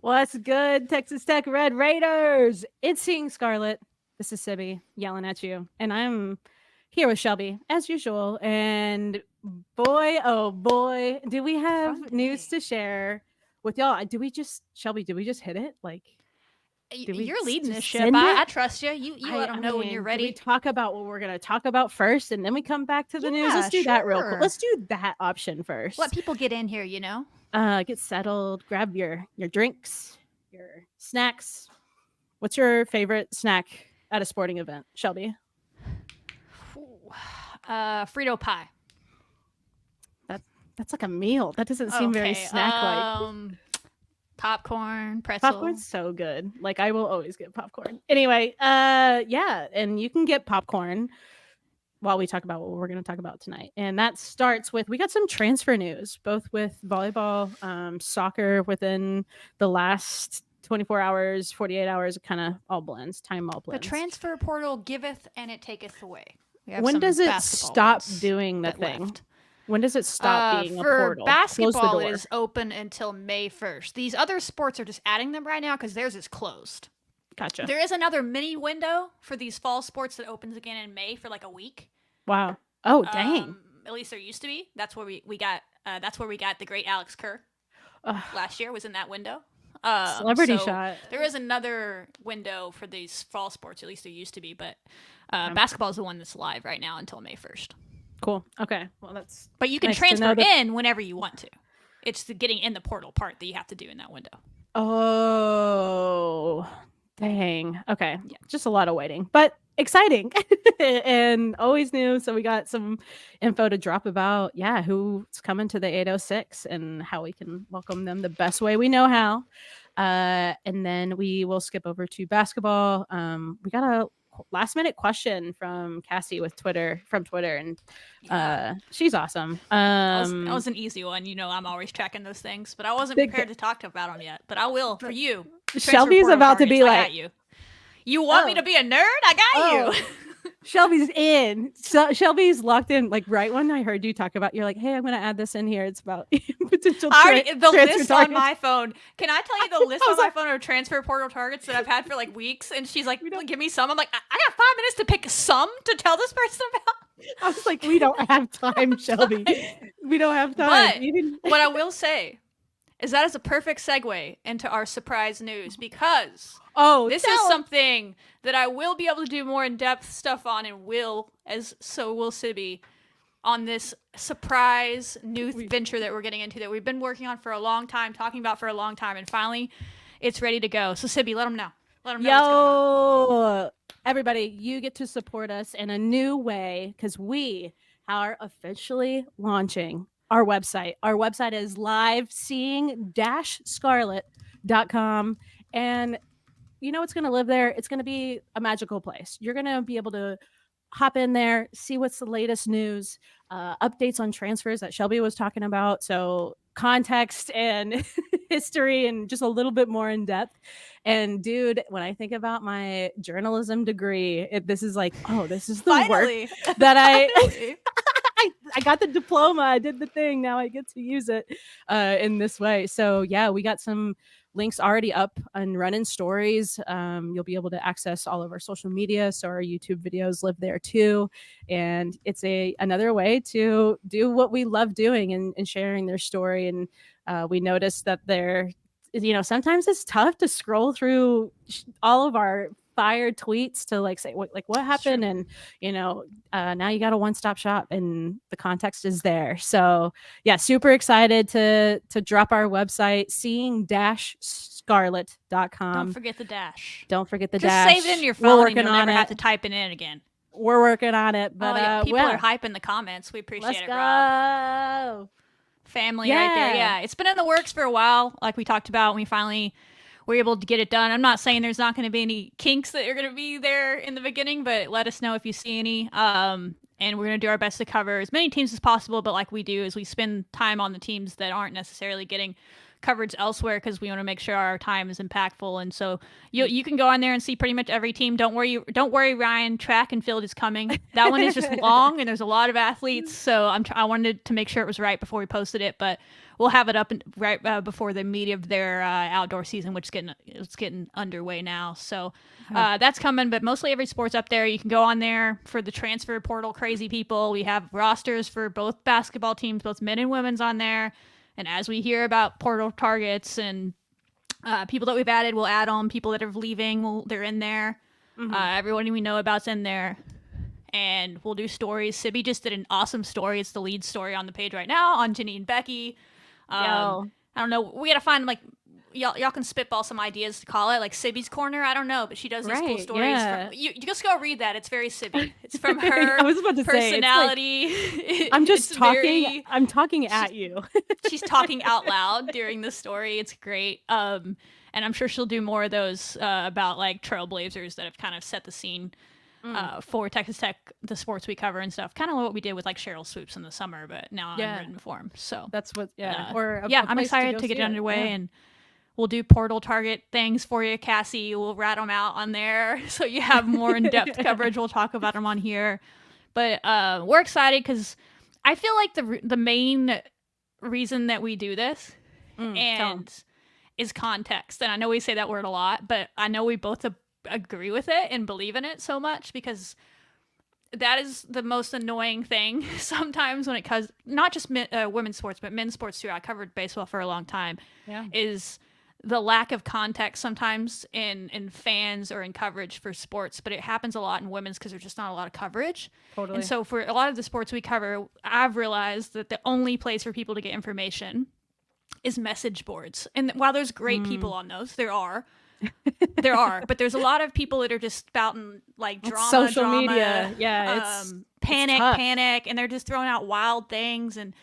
What's good, Texas Tech Red Raiders? It's Seeing Scarlet. This is Sibby yelling at you, and I'm here with Shelby as usual. And boy, oh boy, do we have news to share with y'all? Shelby? Did we just hit it? Like, did we You're leading this just ship. send it? I trust you. You let them know when you're Did we ready. talk about what we're gonna talk about first, and then we come back to the news? Yeah, Let's do that real quick. sure. Let's do that option first. Let people get in here, you know? Get settled, grab your drinks, your snacks. What's your favorite snack at a sporting event, Shelby? Frito pie. That's like a meal. That doesn't seem very snack-like. Popcorn, pretzel. Popcorn's so good. Like, I will always get popcorn. Anyway, yeah, and you can get popcorn while we talk about what we're going to talk about tonight. And that starts with, we got some transfer news, both with volleyball, soccer within the last 24 hours, 48 hours, it kind of all blends, time all blends. The transfer portal giveth and it taketh away. When does it stop doing the thing? Left. When does it stop being a portal? For basketball, it is open until May 1st. These other sports are just adding them right now because theirs is closed. Gotcha. There is another mini window for these fall sports that opens again in May for like a week. Wow. Oh, dang. At least there used to be. That's where we got. That's where we got the great Alex Kerr. Last year was in that window. Celebrity shot. There is another window for these fall sports. At least there used to be, but basketball is the one that's live right now until May 1st. Cool. Okay. Well, that's. But you can nice transfer in whenever you want to. It's the getting in the portal part that you have to do in that window. Oh, dang. Okay. Yeah. Just a lot of waiting, but exciting and always new. So we got some info to drop about, who's coming to the 806 and how we can welcome them the best way we know how. And then we will skip over to basketball. We got a last minute question from Cassie from Twitter, and she's awesome. That was an easy one. You know, I'm always tracking those things, but I wasn't prepared to talk about them yet. But I will for you. Shelby's about to be like, you want me to be a nerd? I got you. Shelby's in. Shelby's locked in. Like right when I heard you talk about, you're like, "Hey, I'm going to add this in here. It's about potential." The list on my phone. Can I tell you the list on my phone of transfer portal targets that I've had for like weeks? And she's like, "Give me some." I'm like, "I got 5 minutes to pick some to tell this person about." I was like, "We don't have time, Shelby. We don't have time." But what I will say is that is a perfect segue into our surprise news because this is something that I will be able to do more in-depth stuff on and will Sibby on this surprise new venture that we're getting into that we've been working on for a long time, talking about for a long time, and finally it's ready to go. So Sibby, let them know. Let them know what's going on. Everybody, you get to support us in a new way because we are officially launching our website. Our website is live seeing-scarlet.com. And you know what's going to live there? It's going to be a magical place. You're going to be able to hop in there, see what's the latest news, updates on transfers that Shelby was talking about. So context and history and just a little bit more in depth. And dude, when I think about my journalism degree, this is like, this is the work that I got the diploma. I did the thing. Now I get to use it in this way. So yeah, we got some links already up and running stories. You'll be able to access all of our social media. So our YouTube videos live there too. And it's another way to do what we love doing and sharing their story. And we noticed that sometimes it's tough to scroll through all of our fire tweets to say what happened, and now you got a one-stop shop and the context is there. So yeah, super excited to drop our website, seeing-scarlet.com. Don't forget the dash. Just save it in your phone and you'll never have to type it in again. We're working on it, but people are hyping the comments. We appreciate it, Rob. Family right there. Yeah, it's been in the works for a while, like we talked about. We finally were able to get it done. I'm not saying there's not going to be any kinks that are going to be there in the beginning, but let us know if you see any. And we're going to do our best to cover as many teams as possible. But like we do is we spend time on the teams that aren't necessarily getting coverage elsewhere because we want to make sure our time is impactful. And so you can go on there and see pretty much every team. Don't worry, Ryan. Track and field is coming. That one is just long, and there's a lot of athletes. So I wanted to make sure it was right before we posted it, but we'll have it up right before the meat of their outdoor season, which is getting underway now. So that's coming, but mostly every sport's up there. You can go on there for the transfer portal crazy people. We have rosters for both basketball teams, both men and women's on there. And as we hear about portal targets and people that we've added, we'll add on. People that are leaving, they're in there. Everyone we know about's in there. And we'll do stories. Sibby just did an awesome story. It's the lead story on the page right now on Janine and Becky. I don't know. We got to find, like, y'all can spitball some ideas to call it, like Sibby's Corner. I don't know, but she does these cool stories. Yeah. You just go read that. It's very Sibby. It's from her I was about to personality. Say, I'm just talking. I'm talking at you. She's talking out loud during the story. It's great. And I'm sure she'll do more of those about, like, trailblazers that have kind of set the scene for Texas Tech, the sports we cover and stuff. Kind of what we did with, like, Cheryl Swoops in the summer, but now in written form. So that's what. I'm excited to get it underway and. We'll do portal target things for you, Cassie. We'll rat them out on there so you have more in-depth coverage. We'll talk about them on here. But we're excited because I feel like the main reason that we do this is context. And I know we say that word a lot, but I know we both agree with it and believe in it so much because that is the most annoying thing sometimes when it comes, not just women's sports, but men's sports too. I covered baseball for a long time. Is the lack of context sometimes in fans or in coverage for sports, but it happens a lot in women's because there's just not a lot of coverage. Totally. And so for a lot of the sports we cover, I've realized that the only place for people to get information is message boards. And while there's great people on those, there are, but there's a lot of people that are just spouting like drama, social media. Yeah, it's panic, and they're just throwing out wild things, and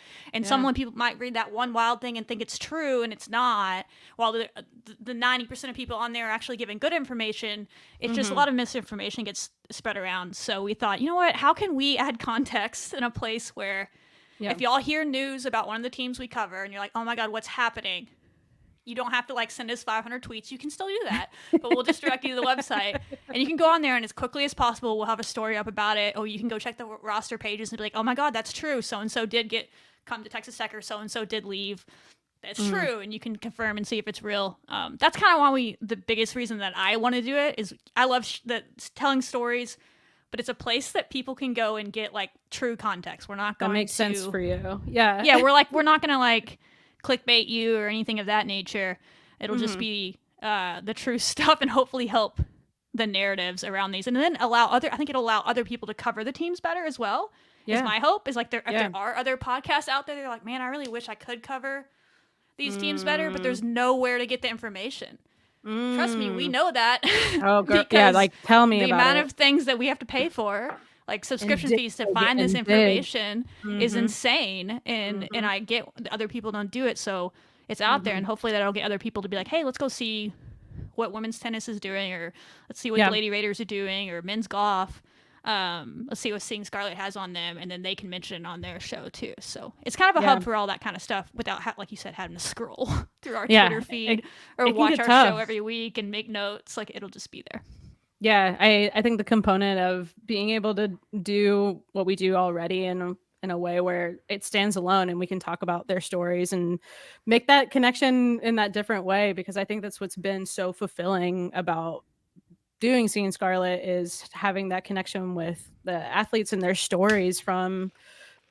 someone people might read that one wild thing and think it's true, and it's not. While the 90% of people on there are actually giving good information, it's just a lot of misinformation gets spread around. So we thought, you know what? How can we add context in a place where if y'all hear news about one of the teams we cover, and you're like, oh my God, what's happening? You don't have to like send us 500 tweets. You can still do that, but we'll just direct you to the website, and you can go on there, and as quickly as possible, we'll have a story up about it. Or you can go check the roster pages and be like, oh my God, that's true. So-and-so did come to Texas Tech, or so-and-so did leave. That's true. And you can confirm and see if it's real. That's kind of why the biggest reason that I want to do it is I love telling stories, but it's a place that people can go and get like true context. We're not going to. That makes sense for you. Yeah. Yeah. We're not going to like clickbait you or anything of that nature. It'll just be the true stuff and hopefully help the narratives around these, and then I think it'll allow other people to cover the teams better as well. Is my hope is like if there are other podcasts out there, they're like, man, I really wish I could cover these teams better, but there's nowhere to get the information. Trust me, we know that. Oh, girl. Yeah, like tell me about the amount of things that we have to pay for, like subscription fees to find this information is insane, and I get other people don't do it, so it's out there, and hopefully that'll get other people to be like, hey, let's go see what women's tennis is doing, or let's see what the Lady Raiders are doing, or men's golf. Let's see what Seeing Scarlet has on them, and then they can mention it on their show too. So it's kind of a hub for all that kind of stuff without, like you said, having to scroll through our Twitter feed or watch our show every week and make notes. Like it'll just be there. Yeah, I think the component of being able to do what we do already in a way where it stands alone and we can talk about their stories and make that connection in that different way, because I think that's what's been so fulfilling about doing Seeing Scarlet is having that connection with the athletes and their stories from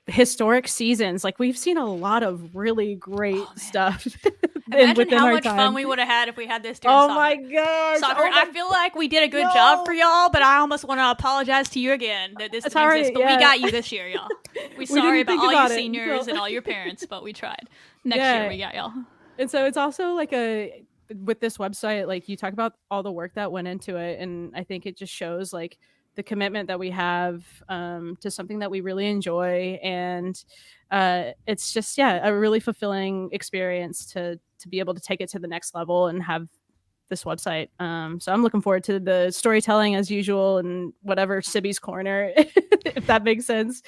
historic seasons. Like we've seen a lot of really great stuff. Imagine how much fun we would have had if we had this during soccer. My gosh. I feel like we did a good job for y'all, but I almost want to apologize to you again that this didn't exist. But we got you this year, y'all. We're sorry about all you seniors and all your parents, but we tried. Next year we got y'all. And so it's also like with this website, like you talk about all the work that went into it, and I think it just shows like the commitment that we have to something that we really enjoy, and it's just a really fulfilling experience to be able to take it to the next level and have this website. So I'm looking forward to the storytelling as usual and whatever Sibby's Corner, if that makes sense.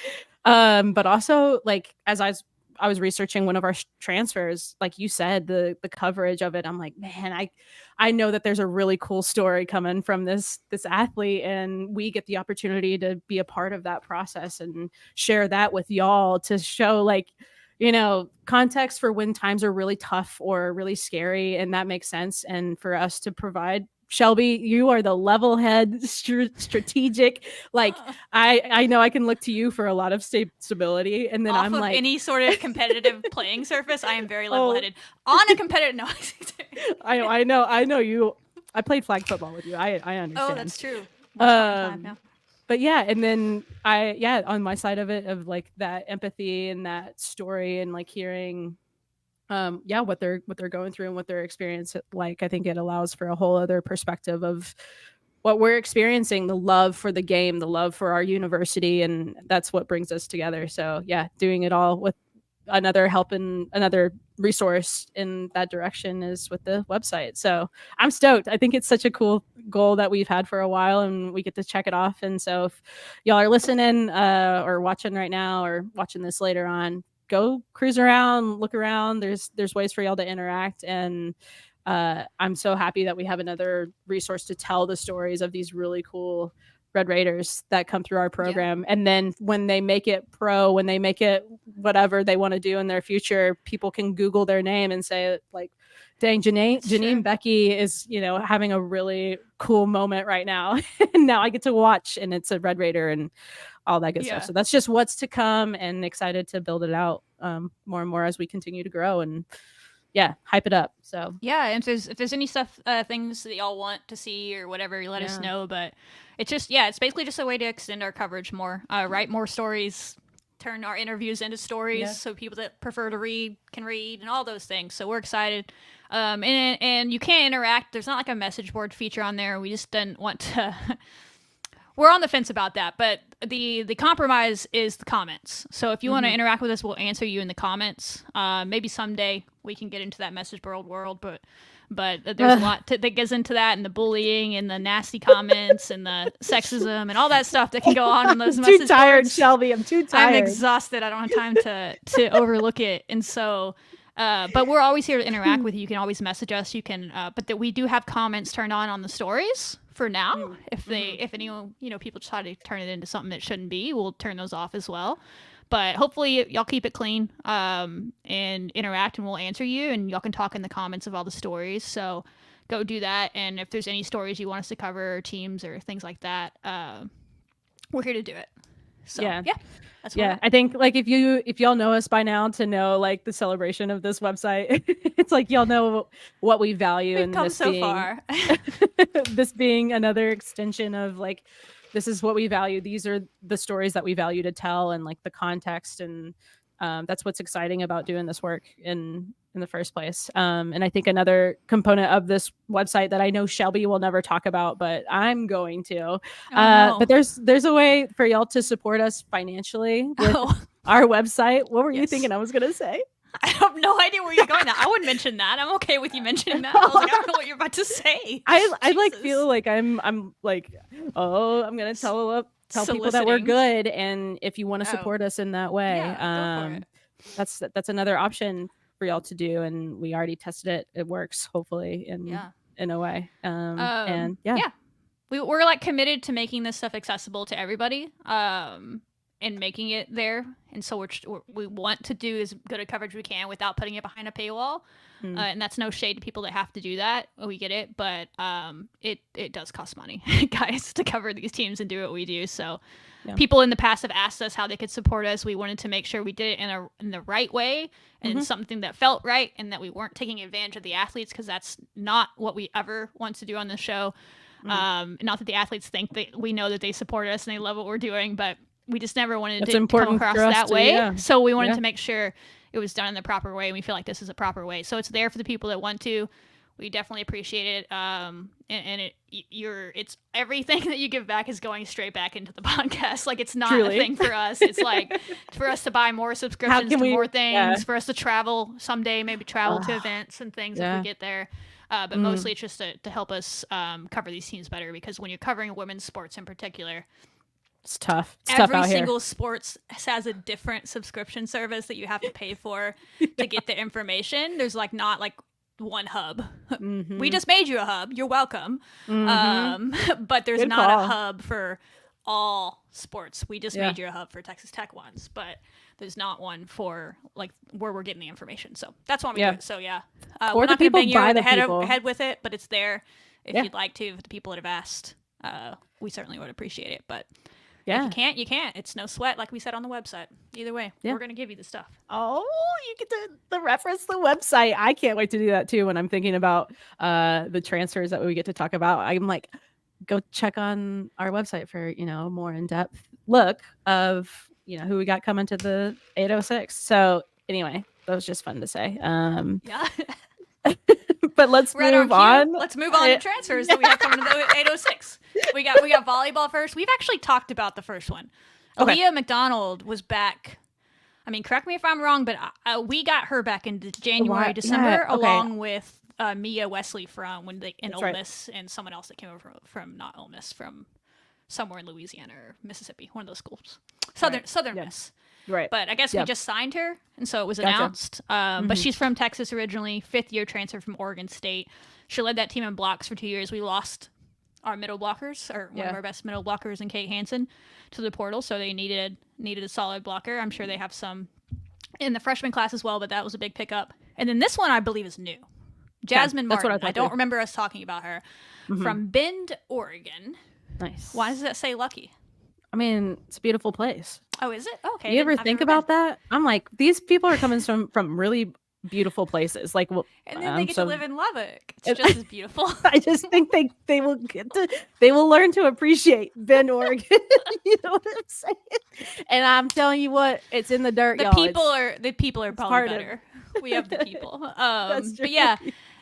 But also like as I was I was researching one of our transfers, like you said, the coverage of it, I'm like, man, I know that there's a really cool story coming from this athlete, and we get the opportunity to be a part of that process and share that with y'all to show, like, you know, context for when times are really tough or really scary, and that makes sense. And for us to provide, Shelby, you are the level head, strategic. Like, I know I can look to you for a lot of stability, and then off I'm of like, any sort of competitive playing surface, I am very level headed. On a competitive, no. I know you. I played flag football with you. I understand. Oh, that's true. Time now. But yeah, and then on my side of it, of like that empathy and that story, and like hearing what they're going through and what their experience like, I think it allows for a whole other perspective of what we're experiencing, the love for the game, the love for our university, and that's what brings us together. So yeah, doing it all with another resource in that direction is with the website. So I'm stoked. I think it's such a cool goal that we've had for a while, and we get to check it off. And so if y'all are listening or watching right now or watching this later on, go cruise around, look around. There's ways for y'all to interact, and I'm so happy that we have another resource to tell the stories of these really cool Red Raiders that come through our program. And then when they make it pro, when they make it whatever they want to do in their future, people can Google their name and say, like, dang, Janine Becky is, you know, having a really cool moment right now. And now I get to watch, and it's a Red Raider and all that good stuff. So that's just what's to come, and excited to build it out more and more as we continue to grow and hype it up. So and if there's any stuff, things that y'all want to see or whatever, let us know. But it's just it's basically just a way to extend our coverage more, write more stories, turn our interviews into stories, so people that prefer to read can read, and all those things. So we're excited. And you can't interact. There's not like a message board feature on there. We just didn't want to. We're on the fence about that, but the compromise is the comments. So if you want to interact with us, we'll answer you in the comments. Maybe someday we can get into that message board world, but there's a lot that goes into that, and the bullying and the nasty comments and the sexism and all that stuff that can go on in those message boards. I'm too tired, Shelby. I'm too tired. I'm exhausted. I don't have time to overlook it. And so, but we're always here to interact with you. You can always message us. You can, but that we do have comments turned on the stories for now. If anyone, people try to turn it into something that shouldn't be, we'll turn those off as well. But hopefully y'all keep it clean and interact, and we'll answer you, and y'all can talk in the comments of all the stories. So go do that. And if there's any stories you want us to cover, or teams or things like that, we're here to do it. So that's I think, like, if y'all know us by now, to know, like, the celebration of this website, it's like y'all know what we value. We've and come this so being, far. this being another extension of, like, this is what we value. These are the stories that we value to tell, and, like, the context, and that's what's exciting about doing this work in the first place. And I think another component of this website that I know Shelby will never talk about, but I'm going to. But there's a way for y'all to support us financially with our website. What were you thinking I was going to say? I have no idea where you're going now. I wouldn't mention that. I'm okay with you mentioning that. I was like, I don't know what you're about to say. I like feel like I'm like, I'm gonna tell people that we're good, and if you want to support us in that way, go for it. that's another option for y'all to do, and we already tested it. It works, hopefully, in a way. We're like committed to making this stuff accessible to everybody. And making it there, and so we want to do as good a coverage we can without putting it behind a paywall. And that's no shade to people that have to do that. We get it, but it does cost money, guys, to cover these teams and do what we do. So people in the past have asked us how they could support us. We wanted to make sure we did it in the right way, and something that felt right, and that we weren't taking advantage of the athletes, because that's not what we ever want to do on the show. Not that the athletes think that we know that they support us and they love what we're doing, but we just never wanted to come across that way. So we wanted to make sure it was done in the proper way, and we feel like this is a proper way. So it's there for the people that want to. We definitely appreciate it. And it's everything that you give back is going straight back into the podcast. Like, it's not a thing for us. It's like for us to buy more subscriptions to more things, for us to travel someday, maybe travel to events and things if we get there. But mostly it's just to help us cover these teams better, because when you're covering women's sports in particular, It's tough. It's Every tough out single sports has a different subscription service that you have to pay for to get the information. There's like not like one hub. We just made you a hub. You're welcome. But there's Good not call. a hub for all sports. We just made you a hub for Texas Tech ones, but there's not one for like where we're getting the information. So that's why we do it. So we're not going to bang you over the head with it, but it's there if you'd like to. If the people that have asked, we certainly would appreciate it. But if you can't, you can't. It's no sweat, like we said on the website. Either way, we're going to give you the stuff. Oh, you get to reference the website. I can't wait to do that too when I'm thinking about the transfers that we get to talk about. I'm like, go check on our website for, more in-depth look of, who we got coming to the 806. So anyway, that was just fun to say. But let's move on. Let's move on to transfers that we have coming to the 806. We got volleyball first. We've actually talked about the first one. Okay. Aaliyah McDonald was back. I mean, correct me if I'm wrong, but we got her back in January, December, along with Mia Wesley from Ole Miss, and someone else that came over from not Ole Miss, from somewhere in Louisiana or Mississippi, one of those schools, Southern Miss. Right. But I guess we just signed her, and so it was announced. But she's from Texas originally, 5th-year transfer from Oregon State. She led that team in blocks for 2 years. We lost our middle blockers, or one of our best middle blockers in Kate Hansen, to the portal, so they needed a solid blocker. I'm sure they have some in the freshman class as well, but that was a big pickup. And then this one, I believe, is new. Jasmine Martin. I don't remember us talking about her. From Bend, Oregon. Nice. Why does that say Lucky? I mean, it's a beautiful place. Oh, is it? Okay. You ever think about that? I'm like, these people are coming from really beautiful places. Like, well, and then they get to live in Lubbock. It's just as beautiful. I just think they will learn to appreciate Bend, Oregon. You know what I'm saying? And I'm telling you what, it's in the dirt. The people are probably better. We have the people. But yeah.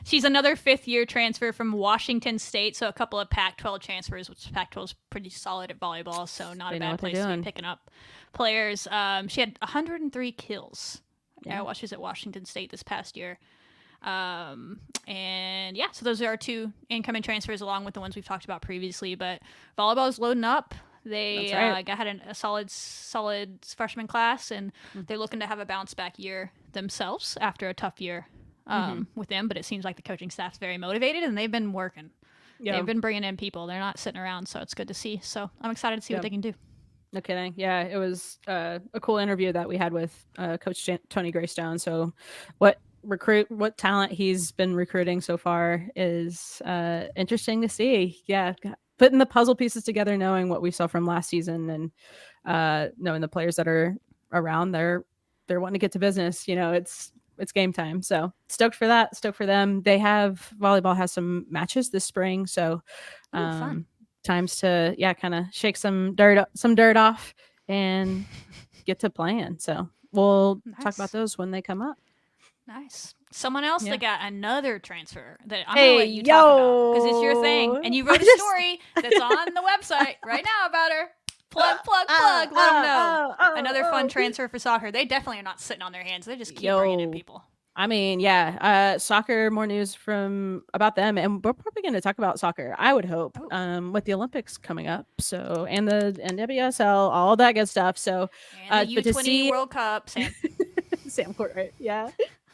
She's another 5th-year transfer from Washington State, so a couple of Pac-12 transfers, which Pac-12 is pretty solid at volleyball, so not a bad place to be picking up players. She had 103 kills while she was at Washington State this past year. So those are our 2 incoming transfers along with the ones we've talked about previously, but volleyball is loading up. They had a solid freshman class, and they're looking to have a bounce-back year themselves after a tough year. With them, but it seems like the coaching staff's very motivated, and they've been working. They've been bringing in people. They're not sitting around, so it's good to see. So I'm excited to see what they can do. No kidding. Yeah, it was a cool interview that we had with Coach Tony Greystone. So what talent he's been recruiting so far is interesting to see. Yeah, putting the puzzle pieces together, knowing what we saw from last season, and knowing the players that are around, they're wanting to get to business. It's game time. So stoked for that. Stoked for them. Volleyball has some matches this spring. So fun. Times to, kind of shake some dirt off and get to playing. So we'll talk about those when they come up. Nice. Someone else that got another transfer that I'm going to let you talk about because it's your thing. And you wrote a story that's on the website right now about her. Plug. Let them know. Another fun transfer for soccer. They definitely are not sitting on their hands. They just keep bringing in people. I mean, soccer, more news about them. And we're probably going to talk about soccer, I would hope, with the Olympics coming up. So, and the NWSL, all that good stuff. So, and the U20 World Cup, Sam. Sam Court, right? Yeah.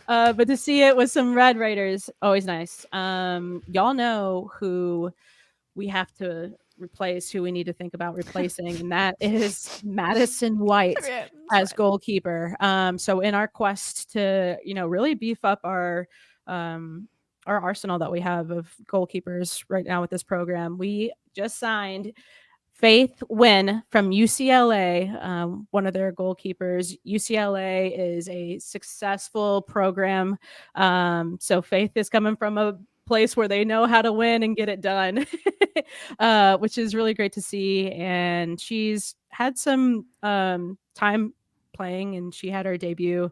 But to see it with some Red Raiders, always nice. Y'all know who we have to replace, who we need to think about replacing, and that is Madison White as goalkeeper. So in our quest to really beef up our arsenal that we have of goalkeepers right now with this program, we just signed Faith Wynn from UCLA, one of their goalkeepers. UCLA is a successful program, so Faith is coming from a place where they know how to win and get it done, which is really great to see. And she's had some time playing, and she had her debut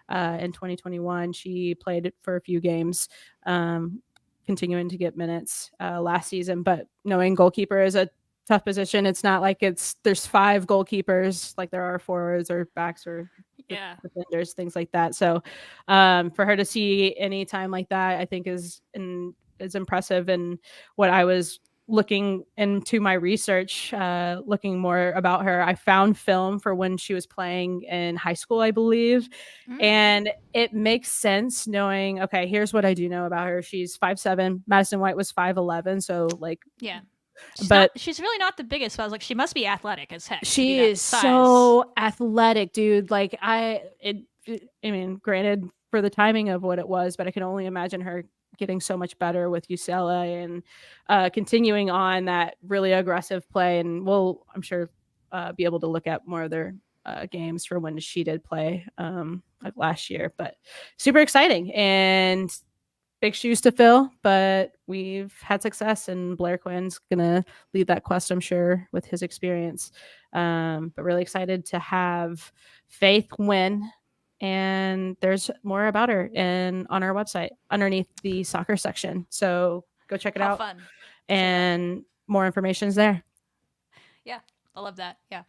in 2021. She played for a few games, continuing to get minutes last season. But knowing goalkeeper is a tough position. It's not like there's 5 goalkeepers like there are forwards or backs or defenders, things like that. So for her to see any time like that, I think is impressive. And what I was looking into my research, looking more about her, I found film for when she was playing in high school, I believe. And it makes sense knowing, okay, here's what I do know about her. She's 5'7". Madison White was 5'11". So like, yeah. She's really not the biggest, but I was like, she must be athletic as heck. She is so athletic, dude. Like I mean, granted for the timing of what it was, but I can only imagine her getting so much better with UCLA and continuing on that really aggressive play. And we'll, I'm sure, be able to look at more of their games for when she did play like last year. But super exciting and big shoes to fill, but we've had success, and Blair Quinn's gonna lead that quest, I'm sure, with his experience. But really excited to have Faith win. And there's more about her on our website underneath the soccer section. So go check it out. Fun. And more information is there. Yeah, I love that. Yeah.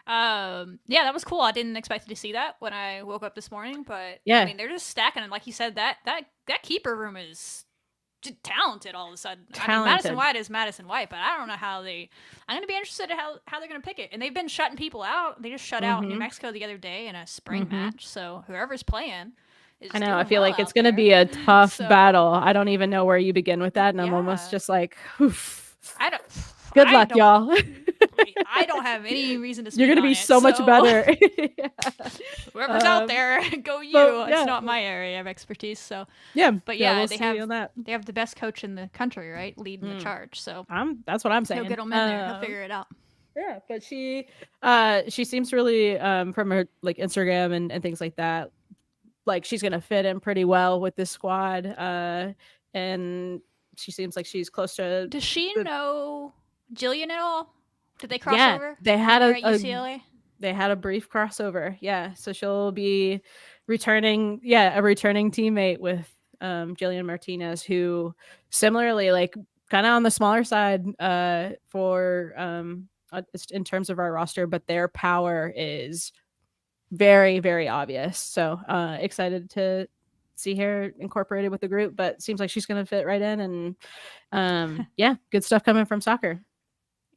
Yeah, that was cool. I didn't expect to see that when I woke up this morning, but yeah, I mean, they're just stacking, and like you said, that keeper room is talented all of a sudden. I mean, Madison White is Madison White, but I don't know how I'm going to be interested in how they're going to pick it. And they've been shutting people out. They just shut out New Mexico the other day in a spring match. So whoever's playing is I know. I feel like it's going to be a tough battle. I don't even know where you begin with that, and I'm almost just like, oof. Good luck, y'all. I don't have any reason to speak. You're going to be so much better. Whoever's out there, go you. But, it's not my area of expertise. So yeah, but yeah, we'll they have the best coach in the country, right? Leading the charge. So that's what I'm saying. He'll get them in there. He'll figure it out. Yeah, but she seems really from her like Instagram and things like that, like she's gonna fit in pretty well with this squad. And she seems like she's close to. Does she know Jillian at all? Did they cross over? They had at UCLA. They had a brief crossover. Yeah, so she'll be returning. Yeah, a returning teammate with Jillian Martinez, who similarly, like, kind of on the smaller side for in terms of our roster, but their power is very, very obvious. So excited to see her incorporated with the group, but seems like she's going to fit right in. And yeah, good stuff coming from soccer.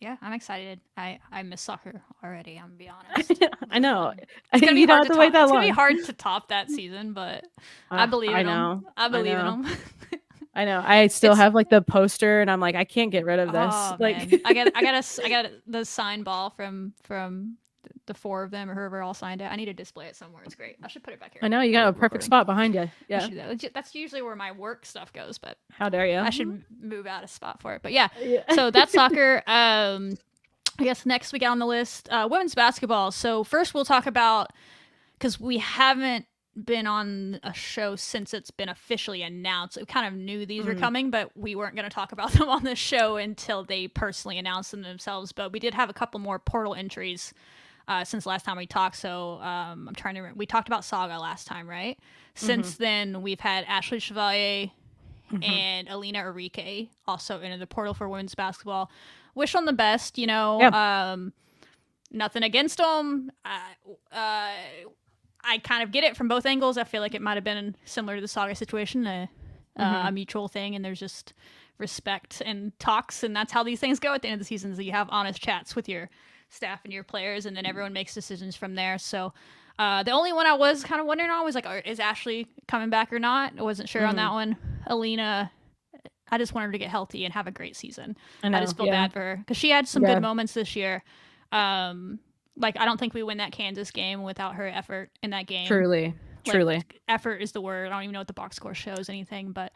Yeah, I'm excited. I miss soccer already, I'm gonna be honest. I know. It's gonna be hard to wait that long. It's gonna be hard to top that season, but I believe in them. I believe in them. I know. I still have like the poster, and I'm like, I can't get rid of this. Like, man. I got the signed ball from the four of them or whoever all signed it. I need to display it somewhere. It's great. I should put it back here. I know you got a perfect spot behind you. Yeah, that's usually where my work stuff goes. But how dare you? I should move out a spot for it. But yeah. So that's soccer. I guess next we got on the list women's basketball. So first we'll talk about, because we haven't been on a show since it's been officially announced. We kind of knew these were coming, but we weren't going to talk about them on the show until they personally announced them themselves. But we did have a couple more portal entries since last time we talked. So I'm trying to remember. We talked about Saga last time, right? Since then, we've had Ashley Chevalier and Alina Enrique also into the portal for women's basketball. Wish them the best, you know. Yeah. Nothing against them. I kind of get it from both angles. I feel like it might have been similar to the Saga situation, a mutual thing, and there's just respect and talks, and that's how these things go at the end of the season, so you have honest chats with your staff and your players, and then everyone makes decisions from there. So the only one I was kind of wondering on was like, is Ashley coming back or not? I wasn't sure on that one. Alina, I just want her to get healthy and have a great season. I just feel bad for her because she had some good moments this year. Like, I don't think we win that Kansas game without her effort in that game. Truly. Effort is the word. I don't even know what the box score shows anything, but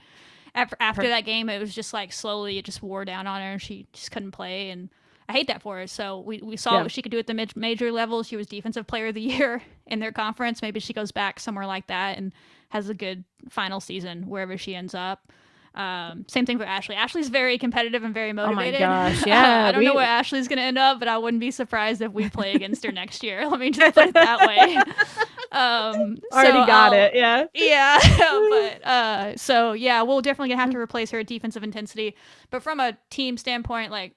after that game, it was just like slowly it just wore down on her, and she just couldn't play, and I hate that for her. So we saw what she could do at the major level. She was Defensive Player of the Year in their conference. Maybe she goes back somewhere like that and has a good final season wherever she ends up. Same thing for Ashley. Ashley's very competitive and very motivated. Oh my gosh, yeah. I don't know where Ashley's going to end up, but I wouldn't be surprised if we play against her next year. Let me just put it that way. Already got it, yeah. Yeah, but so yeah, we'll definitely gonna have to replace her at defensive intensity. But from a team standpoint, like,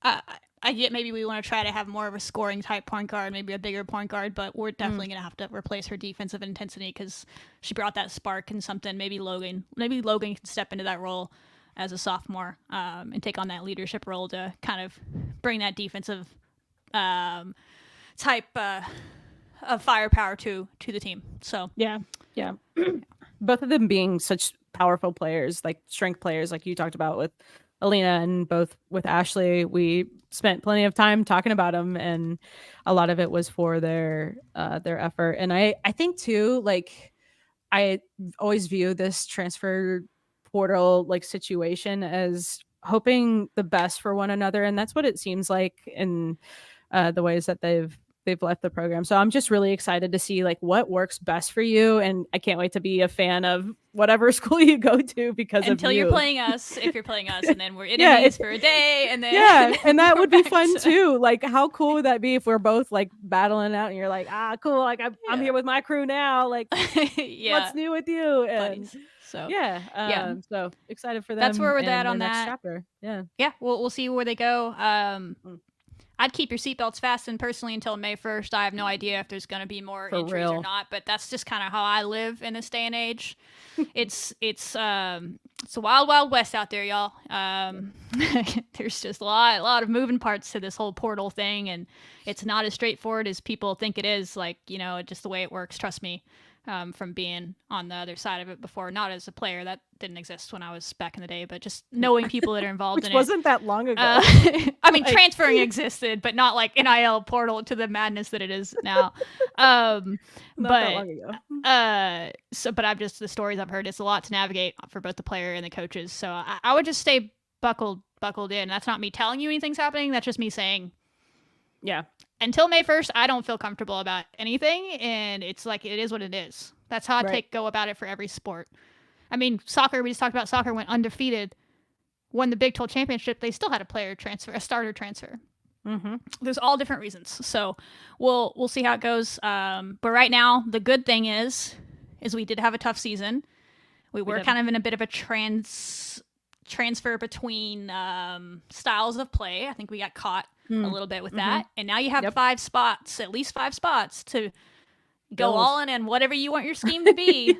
I get maybe we want to try to have more of a scoring type point guard, maybe a bigger point guard, but we're definitely going to have to replace her defensive intensity because she brought that spark and something. Maybe Logan can step into that role. as a sophomore, and take on that leadership role to kind of bring that defensive type of firepower to the team. So yeah. Both of them being such powerful players, like strength players, like you talked about with Alina, and both with Ashley. We spent plenty of time talking about them, and a lot of it was for their effort. And I think too, like, I always view this transfer portal like situation as hoping the best for one another, and that's what it seems like in the ways that they've left the program. So I'm just really excited to see like what works best for you, and I can't wait to be a fan of whatever school you go to because until of you. you're playing us, if you're playing us, and then we're enemies for a day, and then and that would be fun too. Like, how cool would that be if we're both like battling out, and you're like, cool, like I'm here with my crew now. Like, what's new with you? And buddies. So so excited for them. That's where we're at on next that chapter. We'll see where they go. I'd keep your seatbelts fastened personally until May 1st. I have no idea if there's going to be more injuries or not, but that's just kind of how I live in this day and age. It's a wild, wild west out there, y'all. There's just a lot of moving parts to this whole portal thing, and it's not as straightforward as people think it is. Like, just the way it works. Trust me. From being on the other side of it before, not as a player, that didn't exist when I was back in the day, but just knowing people that are involved in it. Wasn't that long ago. I mean, transferring existed, but not like NIL portal to the madness that it is now. Not that long ago. But I've just, the stories I've heard, it's a lot to navigate for both the player and the coaches. So I would just stay buckled in. That's not me telling you anything's happening. That's just me saying, until May 1st, I don't feel comfortable about anything, and it's like, it is what it is. That's how I go about it for every sport. I mean, soccer, we just talked about soccer, went undefeated, won the Big 12 championship. They still had a starter transfer. Mm-hmm. There's all different reasons. So we'll see how it goes. But right now, the good thing is we did have a tough season. We were kind of in a bit of a transfer between styles of play. I think we got caught a little bit with that. And now you have at least 5 spots to go all in and whatever you want your scheme to be.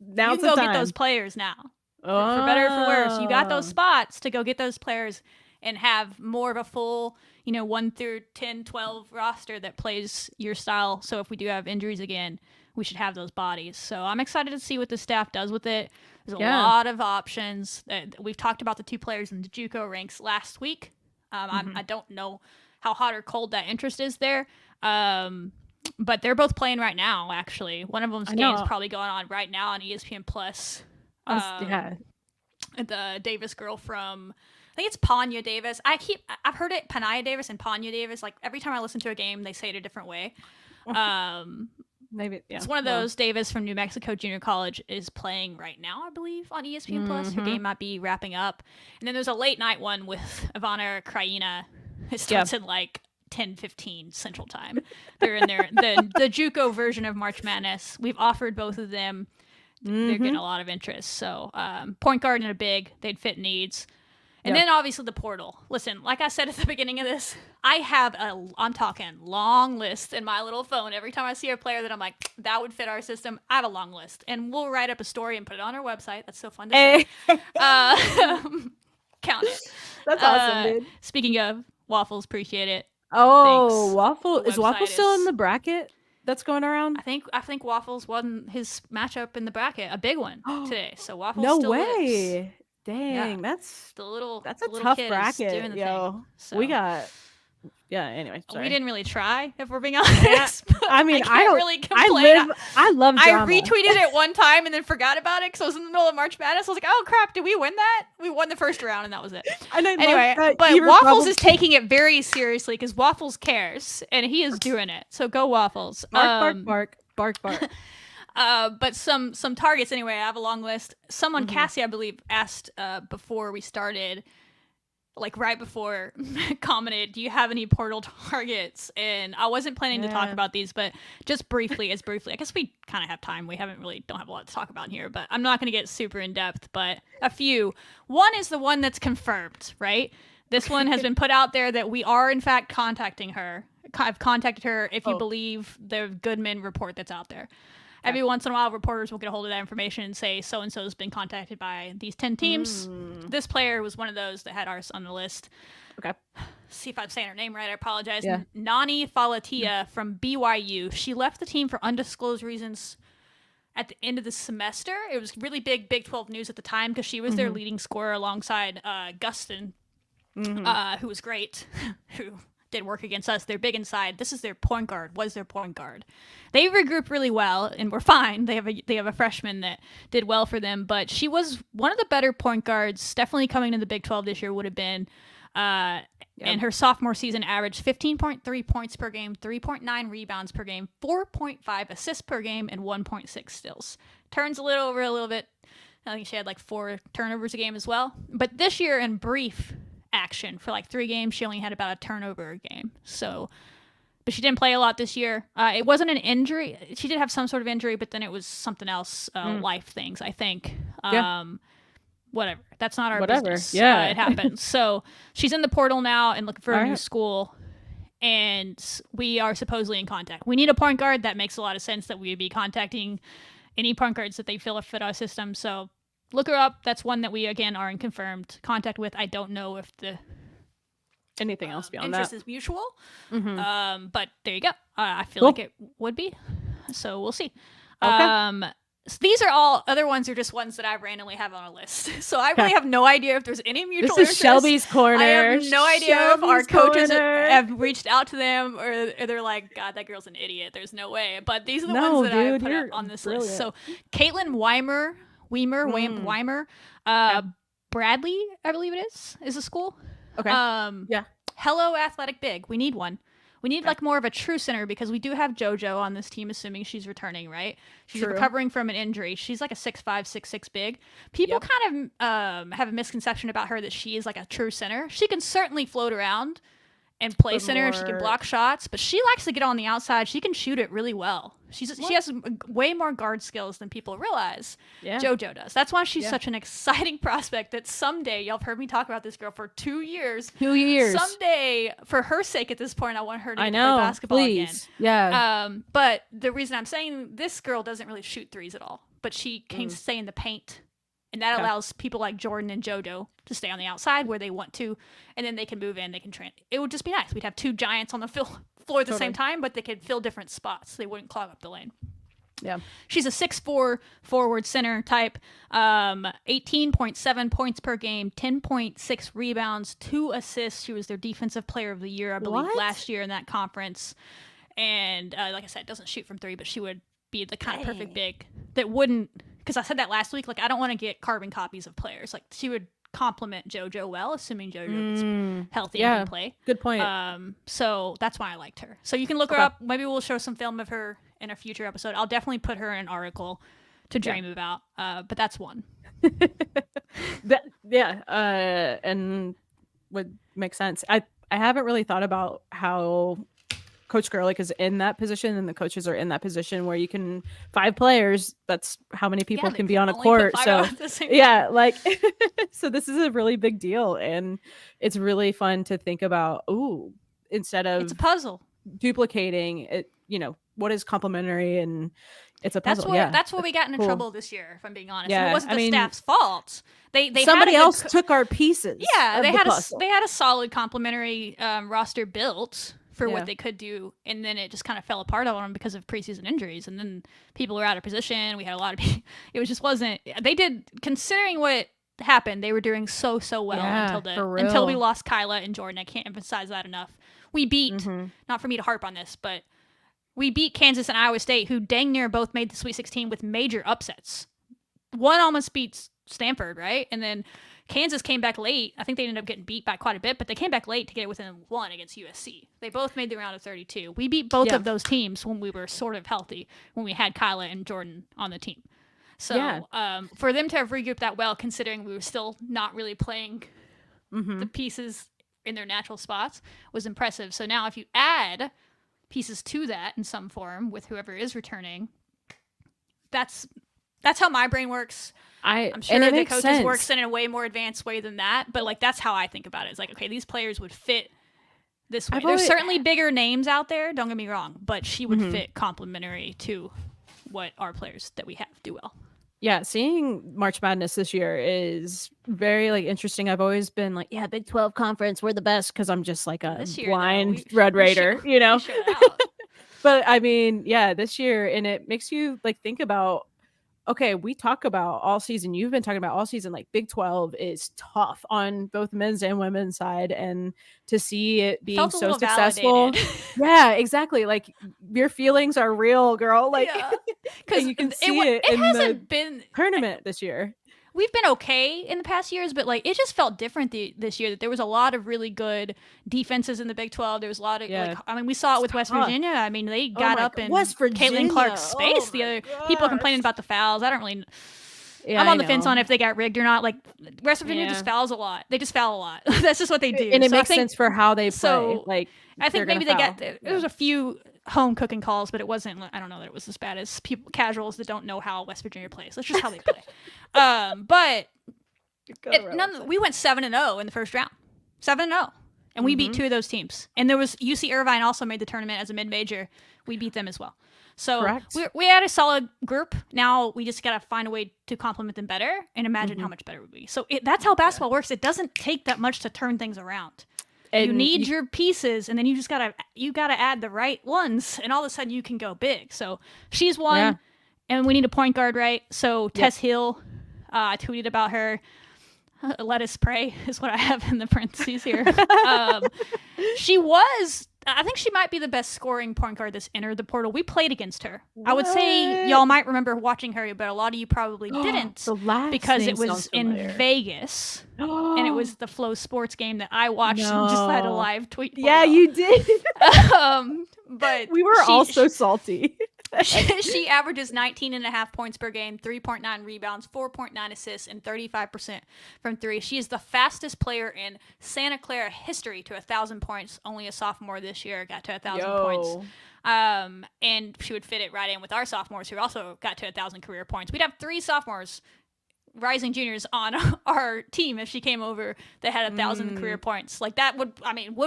Now you can go get those players now. For better or for worse. You got those spots to go get those players and have more of a full, 1 through 10, 12 roster that plays your style. So if we do have injuries again, we should have those bodies. So I'm excited to see what the staff does with it. There's a lot of options. We've talked about the 2 players in the JUCO ranks last week. I don't know how hot or cold that interest is there. But they're both playing right now, actually. One of them's game is probably going on right now on ESPN Plus. The Davis girl from, I think it's Panya Davis. I've heard it Panaya Davis and Panya Davis. Like, every time I listen to a game, they say it a different way. Maybe it's one of those. Davis from New Mexico Junior College is playing right now, I believe, on ESPN Plus. Her game might be wrapping up. And then there's a late night one with Ivana Krajina. It starts at like 10:15 Central Time. They're in the JUCO version of March Madness. We've offered both of them. They're getting a lot of interest. So point guard and a big, they'd fit needs. And then obviously the portal. Listen, like I said at the beginning of this, I have I'm talking long list in my little phone. Every time I see a player that I'm like, that would fit our system, I have a long list. And we'll write up a story and put it on our website. That's so fun to say. Count it. That's awesome, dude. Speaking of Waffles, appreciate it. Oh, thanks. Waffle. Is Waffle still in the bracket that's going around? I think Waffles won his matchup in the bracket, a big one today. So Waffles still lives. Way. Dang, that's a little tough kid bracket, doing the thing. So. We got anyway, sorry. We didn't really try, if we're being honest. I mean, I don't really complain. I love drama. I retweeted it one time and then forgot about it because I was in the middle of March Madness. I was like, oh crap, did we win that? We won the first round and that was it. Anyway, but Waffles is taking it very seriously because Waffles cares and he is doing it. So go Waffles. Bark. But some targets anyway. I have a long list. Someone, Cassie, I believe, asked before we started, like right before, commented, "Do you have any portal targets?" And I wasn't planning to talk about these, but just briefly. I guess we kind of have time. We don't have a lot to talk about in here, but I'm not going to get super in depth. But a few. One is the one that's confirmed, right? This one has been put out there that we are in fact contacting her. I've contacted her if you believe the Goodman report that's out there. Every once in a while, reporters will get a hold of that information and say so-and-so has been contacted by these 10 teams. This player was one of those that had ours on the list. Okay. See if I'm saying her name right. I apologize. Yeah. Nani Falatia from BYU. She left the team for undisclosed reasons at the end of the semester. It was really big Big 12 news at the time because she was their leading scorer alongside Gustin, who was great, who did work against us. They're big inside. This is their point guard. Was their point guard. They regrouped really well and were fine. They have a freshman that did well for them, but she was one of the better point guards. Definitely coming to the Big 12 this year would have been. And her sophomore season averaged 15.3 points per game, 3.9 rebounds per game, 4.5 assists per game, and 1.6 steals. Turns a little bit. I think she had like 4 turnovers a game as well. But this year in brief action for like 3 games, she only had about a turnover a game. So, but she didn't play a lot this year. It wasn't an injury. She did have some sort of injury, but then it was something else, life things, I think. Whatever. That's not our business. Yeah. It happens. So she's in the portal now and looking for a new school. And we are supposedly in contact. We need a point guard. That makes a lot of sense that we would be contacting any point guards that they feel fit our system. So look her up. That's one that we, again, are in confirmed contact with. I don't know if the anything else beyond interest that is mutual. But there you go. I feel like it would be. So we'll see. Okay. So these are all other ones are just ones that I randomly have on a list. So I really have no idea if there's any mutual interest. This is Shelby's Corner. I have no idea if our coaches have reached out to them or they're like, God, that girl's an idiot. There's no way. But these are the ones that I put up on this list. So Caitlin Weimer, Bradley, I believe it is the school. Okay. Hello, athletic big. We need one. We need like more of a true center because we do have JoJo on this team, assuming she's returning, right? She's recovering from an injury. She's like a 6'5", 6'6" big. People kind of have a misconception about her that she is like a true center. She can certainly float around and play center. She can block shots, but she likes to get on the outside. She can shoot it really well. She has way more guard skills than people realize. Yeah. JoJo does. That's why she's such an exciting prospect that someday, y'all have heard me talk about this girl for 2 years. 2 years. Someday, for her sake at this point, I want her to play basketball again. Yeah. But the reason I'm saying this girl doesn't really shoot threes at all, but she can stay in the paint. And that allows people like Jordan and JoJo to stay on the outside where they want to, and then they can move in. They can it would just be nice. We'd have 2 giants on the floor at the same time, but they could fill different spots. They wouldn't clog up the lane. Yeah. She's a 6'4" forward center type, 18.7 points per game, 10.6 rebounds, 2 assists. She was their defensive player of the year, I believe, last year in that conference. And like I said, doesn't shoot from 3, but she would be the kind of perfect big that wouldn't, because I said that last week, like I don't want to get carbon copies of players. Like she would complement JoJo well, assuming JoJo is healthy and can play. Good point. So that's why I liked her. So you can look her up. Maybe we'll show some film of her in a future episode. I'll definitely put her in an article to dream about. But that's one. And would make sense. I haven't really thought about how Coach Gerlich is in that position and the coaches are in that position where you can 5 players. That's how many people can be on a court. So like, so this is a really big deal. And it's really fun to think about, instead of it's a puzzle duplicating it, what is complementary, and it's a puzzle. That's what we got into trouble this year, if I'm being honest. It wasn't the staff's fault. They somebody else took our pieces. Yeah, they had a solid complementary roster built for what they could do, and then it just kind of fell apart on them because of preseason injuries, and then people were out of position. We had a lot of people. It wasn't. They did, considering what happened, they were doing so well until we lost Kyla and Jordan. I can't emphasize that enough. We beat, not for me to harp on this, but we beat Kansas and Iowa State, who dang near both made the Sweet 16 with major upsets. One almost beats Stanford, right? And then Kansas came back late. I think they ended up getting beat by quite a bit, but they came back late to get it within 1 against USC. They both made the round of 32. We beat both of those teams when we were sort of healthy, when we had Kyla and Jordan on the team. So for them to have regrouped that well, considering we were still not really playing the pieces in their natural spots, was impressive. So now if you add pieces to that in some form with whoever is returning, that's how my brain works. I'm sure the coaches works in a way more advanced way than that, but like that's how I think about it. It's like, okay, these players would fit this way. There's certainly bigger names out there, don't get me wrong, but she would fit complementary to what our players that we have do well. Yeah, seeing March Madness this year is very like interesting. I've always been like, yeah, Big 12 conference, we're the best, because I'm just like a blind Red Raider, you know. But I mean, yeah, this year, and it makes you like think about, okay, we talk about all season. You've been talking about all season, like Big 12 is tough on both men's and women's side. And to see it being so successful. Yeah, exactly. Like your feelings are real, girl. Like, because you can see it in the tournament this year. We've been okay in the past years, but like it just felt different this year. That there was a lot of really good defenses in the Big 12. There was a lot of like, I mean, we saw it with West Virginia. I mean, they got up in Caitlin Clark's space. The other people are complaining about the fouls. I don't really. Yeah, I'm on the fence on if they got rigged or not. Like West Virginia just fouls a lot. They just foul a lot. That's just what they do, and it makes sense for how they play. So, like, I think maybe they got there was a few home cooking calls, but it wasn't. I don't know that it was as bad as people casuals that don't know how West Virginia plays. That's just how they play. But we went 7-0 in the first round, 7-0, and we beat 2 of those teams. And there was UC Irvine also made the tournament as a mid-major. We beat them as well. So we had a solid group. Now we just got to find a way to complement them better and imagine how much better it would be. So that's how basketball works. It doesn't take that much to turn things around. And you need your pieces, and then you just gotta add the right ones, and all of a sudden you can go big. So she's one, and we need a point guard, right? So Tess Hill, I tweeted about her. Let us pray is what I have in the parentheses here. I think she might be the best scoring point guard that's entered the portal. We played against her. What? I would say y'all might remember watching her, but a lot of you probably didn't because it was in Vegas and it was the Flow Sports game that I watched and just had a live tweet. Yeah, you did. But we were all so salty. She averages 19.5 points per game, 3.9 rebounds, 4.9 assists, and 35% from 3. She is the fastest player in Santa Clara history to 1,000 points. Only a sophomore this year got to 1,000 points. And she would fit it right in with our sophomores who also got to 1,000 career points. We'd have 3 sophomores, rising juniors, on our team if she came over that had 1,000 career points. Like that would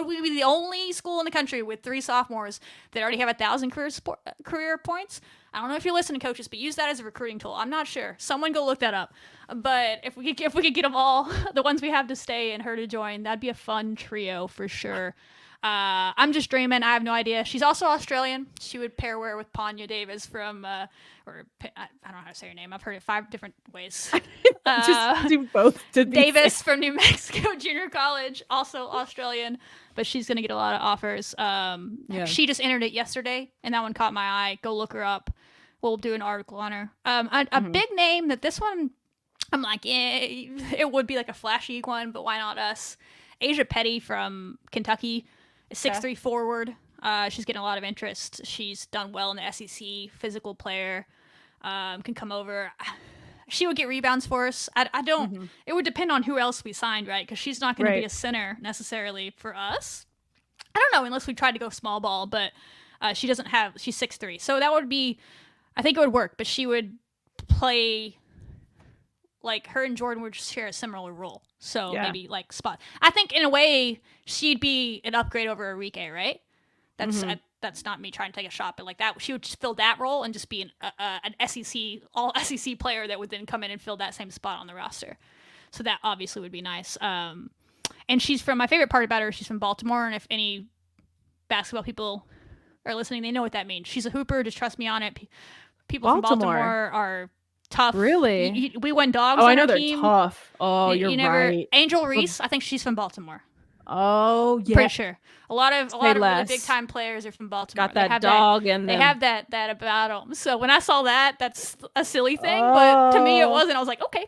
we be the only school in the country with 3 sophomores that already have 1,000 career points? I don't know if you're listening, coaches, but use that as a recruiting tool. I'm not sure. Someone go look that up. But if we could get them all, the ones we have to stay and her to join, that'd be a fun trio for sure. I'm just dreaming. I have no idea. She's also Australian. She would pair wear with Panya Davis from, I don't know how to say her name. I've heard it 5 different ways. Just do both. Davis from New Mexico Junior College, also Australian, but she's going to get a lot of offers. She just entered it yesterday, and that one caught my eye. Go look her up. We'll do an article on her. A big name that this one, I'm like, it would be like a flashy one, but why not us? Asia Petty from Kentucky. 6'3" forward. She's getting a lot of interest. She's done well in the SEC. Physical player. Can come over. She would get rebounds for us. I don't. It would depend on who else we signed, right? Because she's not going to be a center necessarily for us. I don't know unless we tried to go small ball, but she doesn't have. She's 6'3", so that would be. I think it would work, but she would play. Like her and Jordan would share a similar role. So maybe like spot. I think in a way she'd be an upgrade over Enrique, right? That's not me trying to take a shot, but like that, she would just fill that role and just be an SEC, all SEC player that would then come in and fill that same spot on the roster. So that obviously would be nice. And she's from, my favorite part about her, she's from Baltimore. And if any basketball people are listening, they know what that means. She's a hooper. Just trust me on it. People from Baltimore are tough. Really? We won dogs. Oh, I know they're tough. Oh, you're right. Angel Reese, I think she's from Baltimore. Oh, yeah. Pretty sure. A lot of really big time players are from Baltimore. Got that dog and they have that about them. So when I saw that, that's a silly thing, but to me it wasn't. I was like, okay.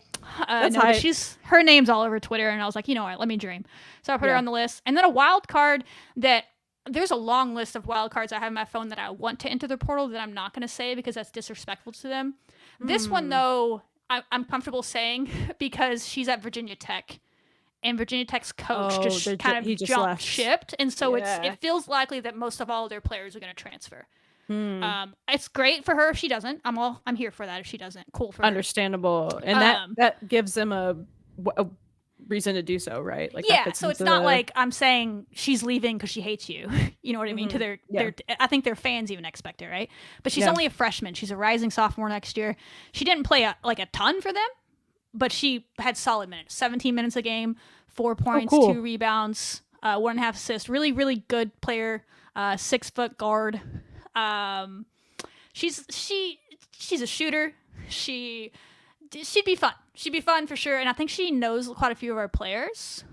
Her name's all over Twitter, and I was like, you know what? Let me dream. So I put her on the list, and then a wild card that. There's a long list of wild cards I have on my phone that I want to enter the portal that I'm not going to say because that's disrespectful to them. This one, though, I'm comfortable saying because she's at Virginia Tech, and Virginia Tech's coach just jumped shipped, and so it feels likely that most of all of their players are going to transfer. It's great for her if she doesn't. I'm here for that if she doesn't. Cool for her. Understandable, and that gives them a reason to do so, right? Like yeah, so it's not like I'm saying she's leaving because she hates you. You know what I mean? To their I think their fans even expect it, right? But she's only a freshman. She's a rising sophomore next year. She didn't play a ton for them, but she had solid minutes. 17 minutes a game, 4 points, 2 rebounds, 1.5 assists. Really, really good player. 6-foot guard. She's a shooter. She'd be fun. She'd be fun for sure. And I think she knows quite a few of our players.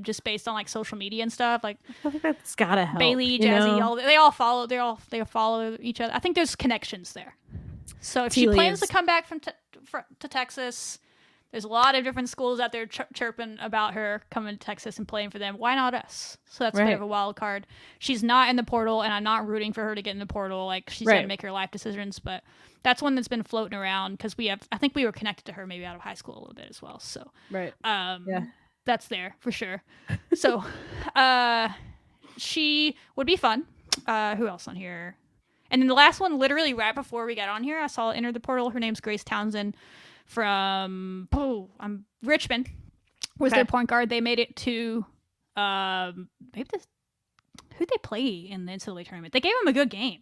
Just based on like social media and stuff. Like I think that's gotta help. Bailey, Jazzy, they all follow each other. I think there's connections there. So if she plans to come back to Texas, there's a lot of different schools out there chirping about her coming to Texas and playing for them. Why not us? So that's a bit of a wild card. She's not in the portal, and I'm not rooting for her to get in the portal. Like, she's going to make her life decisions, but that's one that's been floating around because I think we were connected to her maybe out of high school a little bit as well. So, that's there for sure. So, she would be fun. Who else on here? And then the last one, literally right before we got on here, I saw enter the portal. Her name's Grace Townsend. From Richmond was their point guard. They made it to who'd they play in the NCAA tournament? They gave them a good game,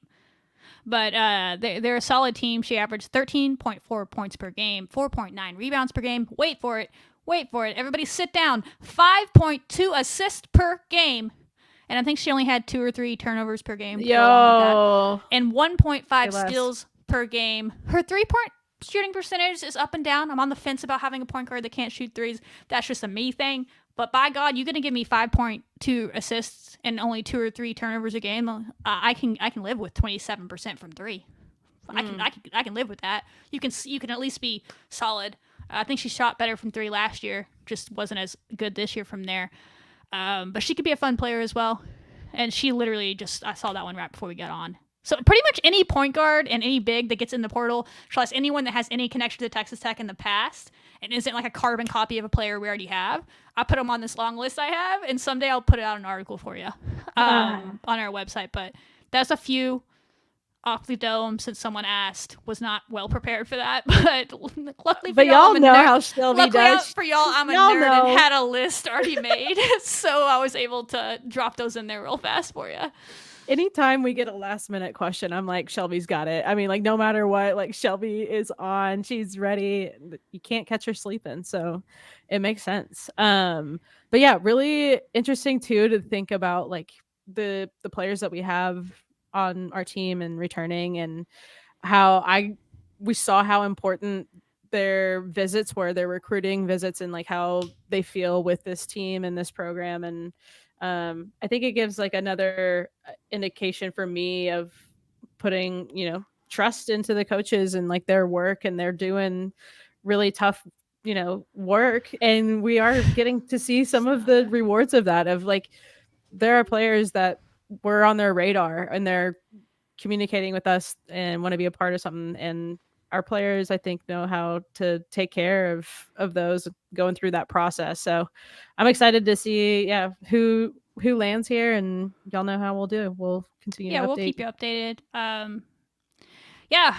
but they're a solid team. She averaged 13.4 points per game, 4.9 rebounds per game. Wait for it, everybody sit down. 5.2 assists per game, and I think she only had 2 or 3 turnovers per game. And 1.5 steals per game. Her 3-point shooting percentage is up and down. I'm on the fence about having a point guard that can't shoot threes. That's just a me thing. But by God, you're gonna give me 5.2 assists and only 2 or 3 turnovers a game. I can live with 27% from 3. I can live with that. You can at least be solid. I think she shot better from 3 last year. Just wasn't as good this year from there. But she could be a fun player as well. And she literally I saw that one right before we got on. So pretty much any point guard and any big that gets in the portal, plus anyone that has any connection to Texas Tech in the past and isn't like a carbon copy of a player we already have, I put them on this long list I have, and someday I'll put it out an article for you on our website. But that's a few off the dome since someone asked. Was not well prepared for that, but luckily for y'all, know how Shelby does. For y'all, I'm a nerd and had a list already made, so I was able to drop those in there real fast for you. Anytime we get a last minute question, I'm like, Shelby's got it. I mean, like, no matter what, like, Shelby is on, she's ready. You can't catch her sleeping, so it makes sense. But yeah, really interesting too to think about like the players that we have on our team and returning, and how we saw how important their visits were, their recruiting visits, and like how they feel with this team and this program. And I think it gives like another indication for me of putting, trust into the coaches and like their work, and they're doing really tough, work. And we are getting to see some of the rewards of that, of like, there are players that were on their radar and they're communicating with us and want to be a part of something. And our players, I think, know how to take care of those going through that process. So I'm excited to see, who lands here, and y'all know how we'll do. We'll continue to update. We'll keep you updated.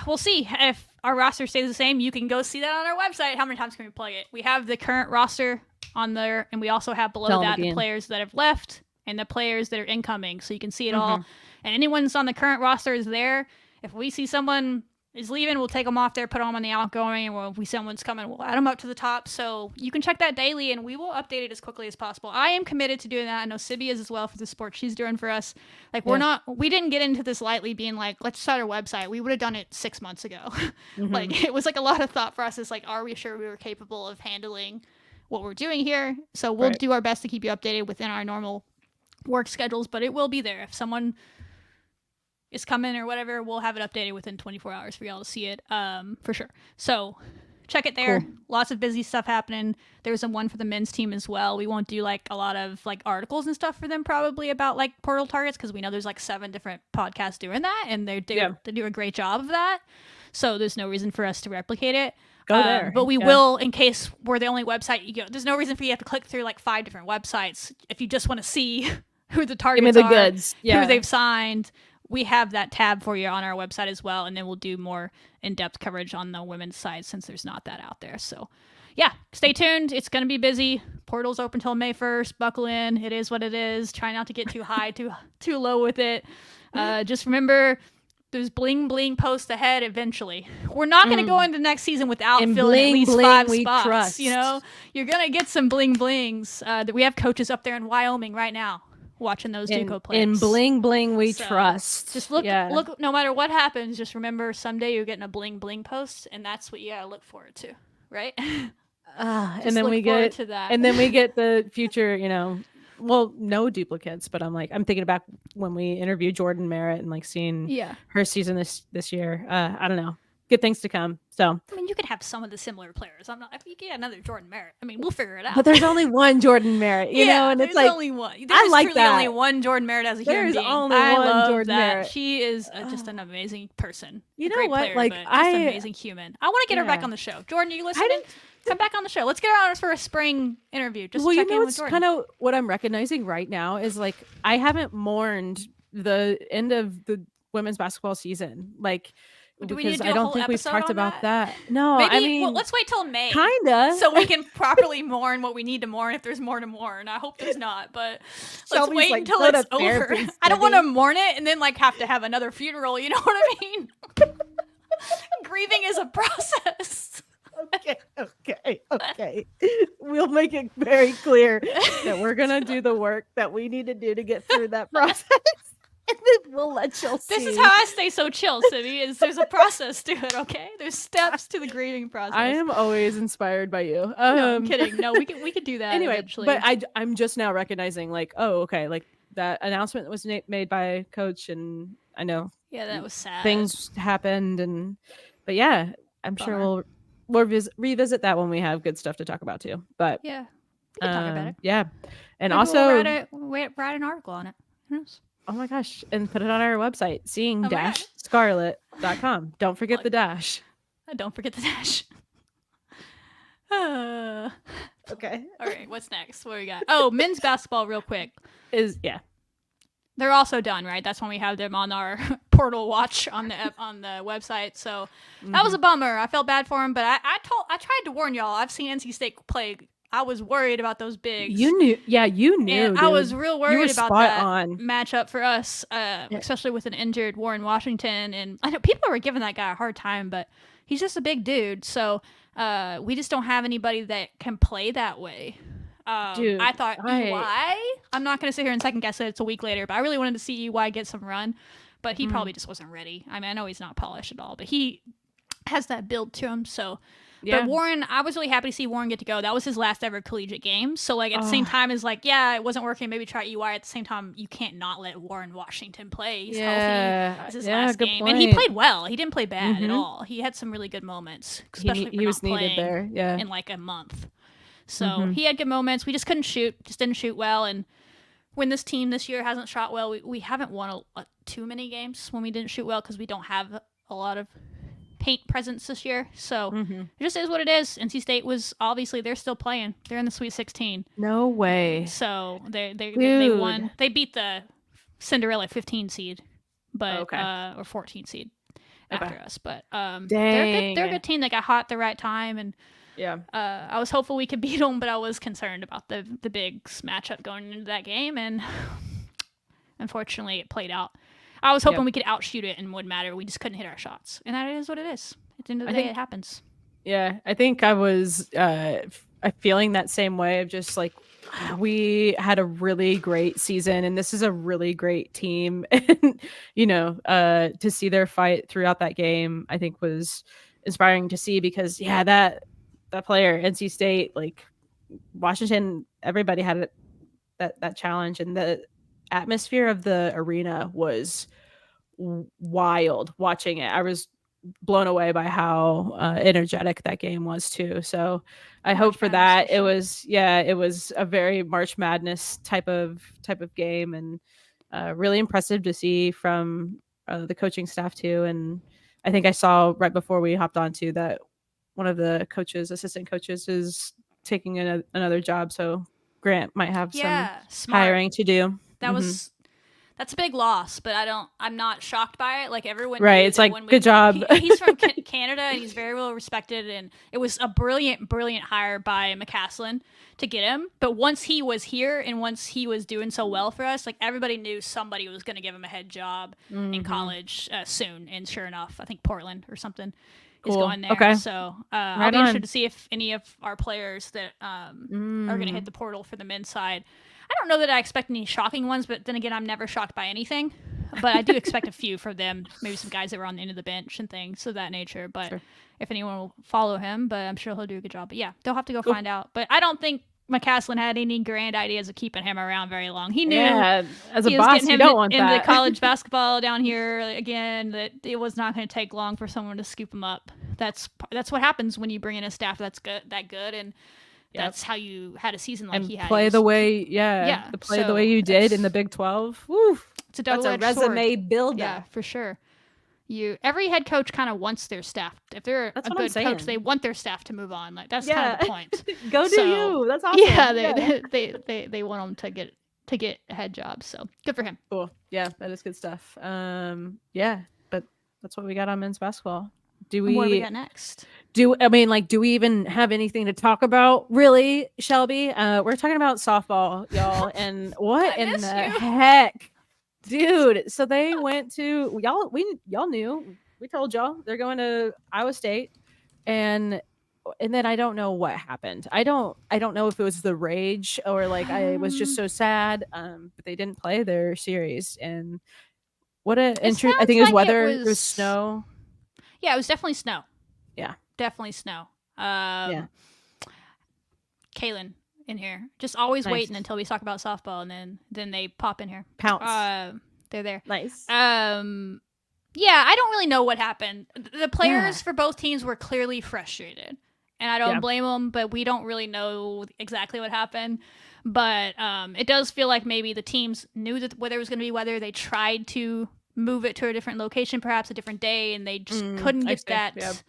We'll see if our roster stays the same. You can go see that on our website. How many times can we plug it? We have the current roster on there, and we also have below that the players that have left and the players that are incoming, so you can see it all. And anyone that's on the current roster is there. If we see someone is leaving, we'll take them off there, put them on the outgoing, and if we see someone's coming, we'll add them up to the top. So you can check that daily, and we will update it as quickly as possible. I am committed to doing that. I know Sibby is as well for the sport she's doing for us. Like, we didn't get into this lightly being like, let's start our website. We would have done it 6 months ago. Like, it was like a lot of thought for us. It's like, are we sure we were capable of handling what we're doing here? So we'll do our best to keep you updated within our normal work schedules, but it will be there. If someone is coming or whatever, we'll have it updated within 24 hours for y'all to see it, for sure. So check it there. Cool. Lots of busy stuff happening. There's one for the men's team as well. We won't do like a lot of like articles and stuff for them probably about like portal targets, because we know there's like 7 different podcasts doing that, and they do a great job of that. So there's no reason for us to replicate it. Go there. But we will, in case we're the only website you go. There's no reason for you to have to click through like 5 different websites if you just want to see who the targets are, goods. Who they've signed. We have that tab for you on our website as well, and then we'll do more in-depth coverage on the women's side since there's not that out there. So, stay tuned. It's going to be busy. portal's open until May 1st. Buckle in. It is what it is. Try not to get too high, too low with it. Just remember, there's bling bling posts ahead eventually. We're not going to go into next season without filling bling, at least bling, 5 we spots. Trust. You know, you're going to get some bling blings. That we have coaches up there in Wyoming right now watching those JUCO players. In bling bling we trust. Just look, no matter what happens, just remember someday you're getting a bling bling post, and that's what you gotta look forward to, right? And then we get to that. And then we get the future, well, no duplicates, but I'm thinking back when we interviewed Jordan Merritt and like seeing her season this year. I don't know. Good things to come. So I mean, you could have some of the similar players. If you get another Jordan Merritt, I mean, we'll figure it out. But there's only one Jordan Merritt, you know, and it's like only one. There's truly only one Jordan Merritt as a human being. Only one Jordan Merritt. She is just an amazing person. You know what? Player, like just an amazing human. I want to get her back on the show. Jordan, are you listening? Come back on the show. Let's get her on for a spring interview. Just check in with Jordan. Kind of what I'm recognizing right now is like I haven't mourned the end of the women's basketball season. Like, because I don't think we've talked about that. No, maybe, I mean, let's wait till May. Kinda, so we can properly mourn what we need to mourn if there's more to mourn. I hope there's not, but let's wait until it's over. I don't want to mourn it and then like have to have another funeral. You know what I mean? Grieving is a process. Okay. We'll make it very clear that we're gonna do the work that we need to do to get through that process. And then we'll let y'all see. This is how I stay so chill, Sibby, is there's a process to it, okay? There's steps to the grieving process. I am always inspired by you. No, I'm kidding. No, we could do that anyway, eventually. But I'm just now recognizing like, oh, okay, like that announcement was made by Coach, and I know that was sad. Things happened, but yeah, I'm sure we'll revisit that when we have good stuff to talk about too. But yeah, we can talk about it. Yeah, and maybe also we'll write an article on it. Who knows? Oh my gosh, and put it on our website, seeing-scarlet.com. Don't forget the dash. Don't forget the dash. Okay. All right, what's next? What we got? Oh, men's basketball real quick. They're also done, right? That's when we have them on our portal watch on the website. So that was a bummer. I felt bad for them, but I tried to warn y'all. I've seen NC State play. I was worried about those bigs. You knew. And I was real worried about that matchup for us, especially with an injured Warren Washington. And I know people were giving that guy a hard time, but he's just a big dude. So we just don't have anybody that can play that way. I thought EY. I'm not going to sit here and second guess it. It's a week later, but I really wanted to see EY get some run. But he probably just wasn't ready. I mean, I know he's not polished at all, but he has that build to him. So. Yeah. But Warren, I was really happy to see Warren get to go. That was his last ever collegiate game. So, like, at the same time as, like, it wasn't working. Maybe try EY. At the same time, you can't not let Warren Washington play. He's healthy. It's his last game. Point. And he played well. He didn't play bad at all. He had some really good moments, especially he was needed there. Yeah. In, like, a month. So, he had good moments. We just couldn't shoot. Just didn't shoot well. And when this team this year hasn't shot well, we haven't won too many games when we didn't shoot well because we don't have a lot of paint presence this year, so it just is what it is. NC State was they're still playing. They're in the Sweet 16. No way. So they won. They beat the Cinderella 15 seed, but or 14 seed after us. But they're a good team. They got hot at the right time, and I was hopeful we could beat them, but I was concerned about the bigs matchup going into that game, and unfortunately it played out. I was hoping we could outshoot it and it wouldn't matter. We just couldn't hit our shots. And that is what it is. At the end of the day, it happens. Yeah, I think I was feeling that same way of just like, we had a really great season and this is a really great team. And, to see their fight throughout that game, I think was inspiring to see because, that player, NC State, like Washington, everybody had that challenge, and the atmosphere of the arena was wild watching it. I was blown away by how energetic that game was too. So I hope for that. It was a very March Madness type of game, and really impressive to see from the coaching staff too. And I think I saw right before we hopped on to that one of the assistant coaches is taking another job. So Grant might have some hiring to do. That's That's a big loss, but I'm not shocked by it. Like everyone, right? It's like good job. He's from Canada and he's very well respected, and it was a brilliant hire by McCaslin to get him. But once he was here and once he was doing so well for us, like everybody knew somebody was going to give him a head job in college soon. And sure enough, I think Portland or something is going there. Okay. So I'll be interested to see if any of our players that are going to hit the portal for the men's side. I don't know that I expect any shocking ones, but then again, I'm never shocked by anything. But I do expect a few from them, maybe some guys that were on the end of the bench and things of that nature. But sure. If anyone will follow him, but I'm sure he'll do a good job. But yeah, they'll have to go find out. But I don't think McCaslin had any grand ideas of keeping him around very long. He knew as a boss, you don't want that. In the college basketball down here again, that it was not going to take long for someone to scoop him up. That's what happens when you bring in a staff that's good and. Yep. That's how you had a season like he had. Play the way, play the way you did in the Big 12. Woo, it's a double-edged sword. Resume builder. Yeah, for sure. Every head coach kind of wants their staff. If they're a good coach, they want their staff to move on. Like that's kind of the point. Go do you. That's awesome. Yeah, they want them to get head jobs. So good for him. Cool. Yeah, that is good stuff. But that's what we got on men's basketball. What do we got next? Do we even have anything to talk about, really, Shelby? We're talking about softball, y'all, and what in the heck, dude? So they went to y'all knew, we told y'all they're going to Iowa State, and then I don't know what happened. I don't know if it was the rage or like I was just so sad, but they didn't play their series, and what I think it was weather, it was snow. Yeah, it was definitely snow. Yeah. Definitely snow. Kaylin in here. Just always waiting until we talk about softball, and then they pop in here. Pounce. They're there. Nice. Yeah, I don't really know what happened. The players for both teams were clearly frustrated, and I don't blame them, but we don't really know exactly what happened. But it does feel like maybe the teams knew that there was going to be weather. They tried to move it to a different location, perhaps a different day, and they just couldn't get that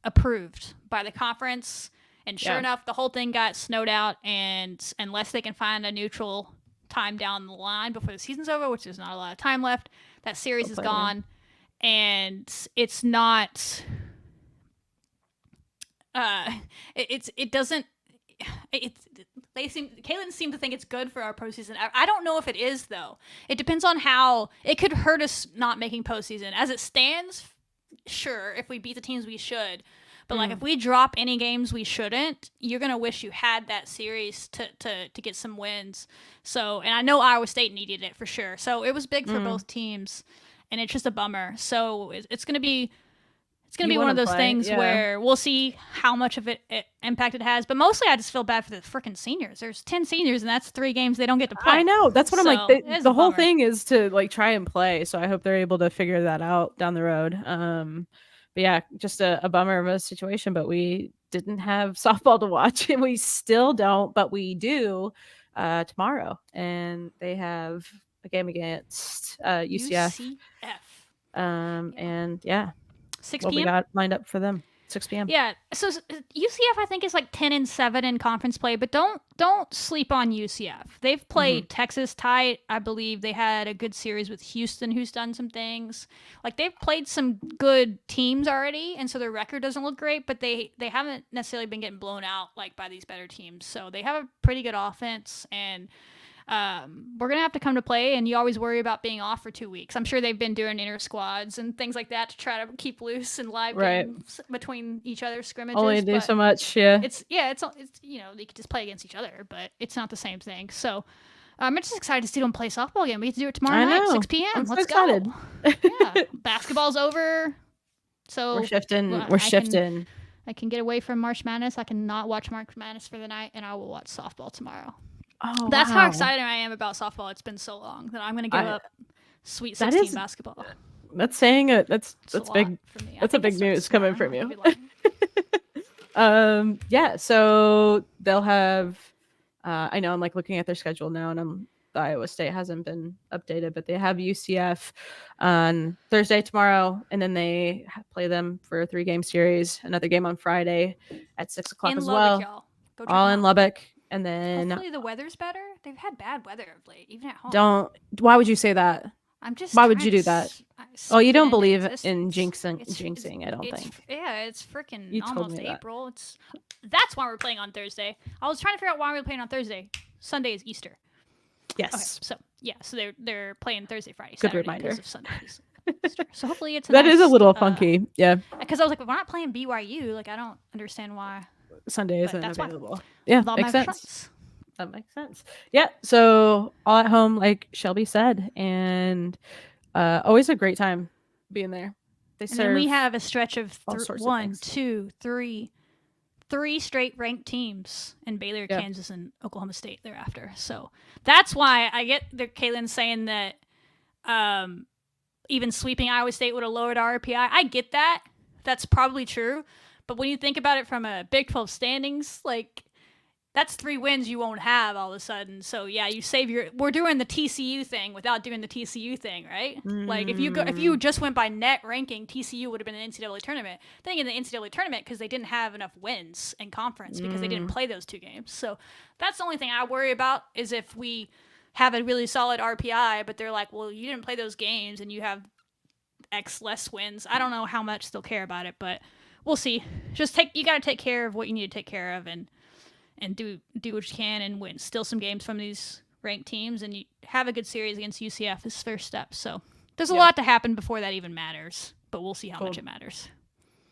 approved by the conference. And sure enough, the whole thing got snowed out, and unless they can find a neutral time down the line before the season's over, which there's not a lot of time left, that series is gone. And it's not Kaylin seemed to think it's good for our postseason. I don't know if it is, though. It depends on how it could hurt us not making postseason. As it stands, sure, if we beat the teams we should. But like if we drop any games we shouldn't, you're gonna wish you had that series to get some wins. So, and I know Iowa State needed it for sure. So it was big for both teams, and it's just a bummer. So it's gonna be one of those things where we'll see how much of it impact it has. But mostly I just feel bad for the freaking seniors. There's 10 seniors, and that's 3 games they don't get to play. I know. That's what I'm like. The whole thing is to like try and play. So I hope they're able to figure that out down the road. But yeah, just a bummer of a situation. But we didn't have softball to watch. And we still don't, but we do tomorrow. And they have a game against UCF. And yeah. 6 what p.m. we got lined up for them. 6 p.m. Yeah. So UCF, I think, is like 10-7 in conference play, but don't sleep on UCF. They've played Texas tight. I believe they had a good series with Houston, who's done some things. Like they've played some good teams already, and so their record doesn't look great, but they haven't necessarily been getting blown out like by these better teams. So they have a pretty good offense, and we're gonna have to come to play, and you always worry about being off for 2 weeks. I'm sure they've been doing inter squads and things like that to try to keep loose and live games between each other's scrimmages. Only do so much, it's they could just play against each other, but it's not the same thing. So I'm just excited to see them play softball again. We get to do it tomorrow night, 6 p.m. Let's go. Yeah, basketball's over, so we're shifting. I can get away from March Madness. I can not watch March Madness for the night, and I will watch softball tomorrow. Oh, that's how excited I am about softball. It's been so long that I'm going to give up Sweet 16 basketball. That's saying it. That's big. That's a big news coming from you. So they'll have. I know I'm like looking at their schedule now, and the Iowa State hasn't been updated, but they have UCF on Thursday tomorrow, and then they play them for a 3-game series. Another game on Friday at 6 o'clock as well. Y'all. All in Lubbock. And then hopefully the weather's better. They've had bad weather of late, even at home. Why would you say that? I'm just. Why would you do that? Oh, you don't believe in jinxing, I don't think. Yeah, it's freaking You told almost me that. April. That's why we're playing on Thursday. I was trying to figure out why we were playing on Thursday. Sunday is Easter. Yes. Okay, so they're playing Thursday, Friday, Good Saturday reminder. Because of Sundays. So hopefully it's that is a little funky. Yeah. Because I was like, we're not playing BYU. Like, I don't understand why Sunday isn't that's available. Yeah, makes sense. Friends. That makes sense. Yeah. So all at home, like Shelby said, and always a great time being there. And then we have a stretch of three straight ranked teams in Baylor, Kansas, and Oklahoma State thereafter. So that's why I get Kaylin saying that even sweeping Iowa State would have lowered our RPI. I get that. That's probably true. But when you think about it from a Big 12 standings, like, that's 3 wins you won't have all of a sudden. So yeah, we're doing the TCU thing without doing the TCU thing, right? Like if you just went by net ranking, TCU would have been in the NCAA tournament. Then in the NCAA tournament because they didn't have enough wins in conference because they didn't play those 2 games. So that's the only thing I worry about is if we have a really solid RPI, but they're like, well, you didn't play those games and you have X less wins. I don't know how much they'll care about it, but we'll see. You got to take care of what you need to take care of and do what you can and win still some games from these ranked teams and you have a good series against UCF is first step. So there's a lot to happen before that even matters, but we'll see how much it matters.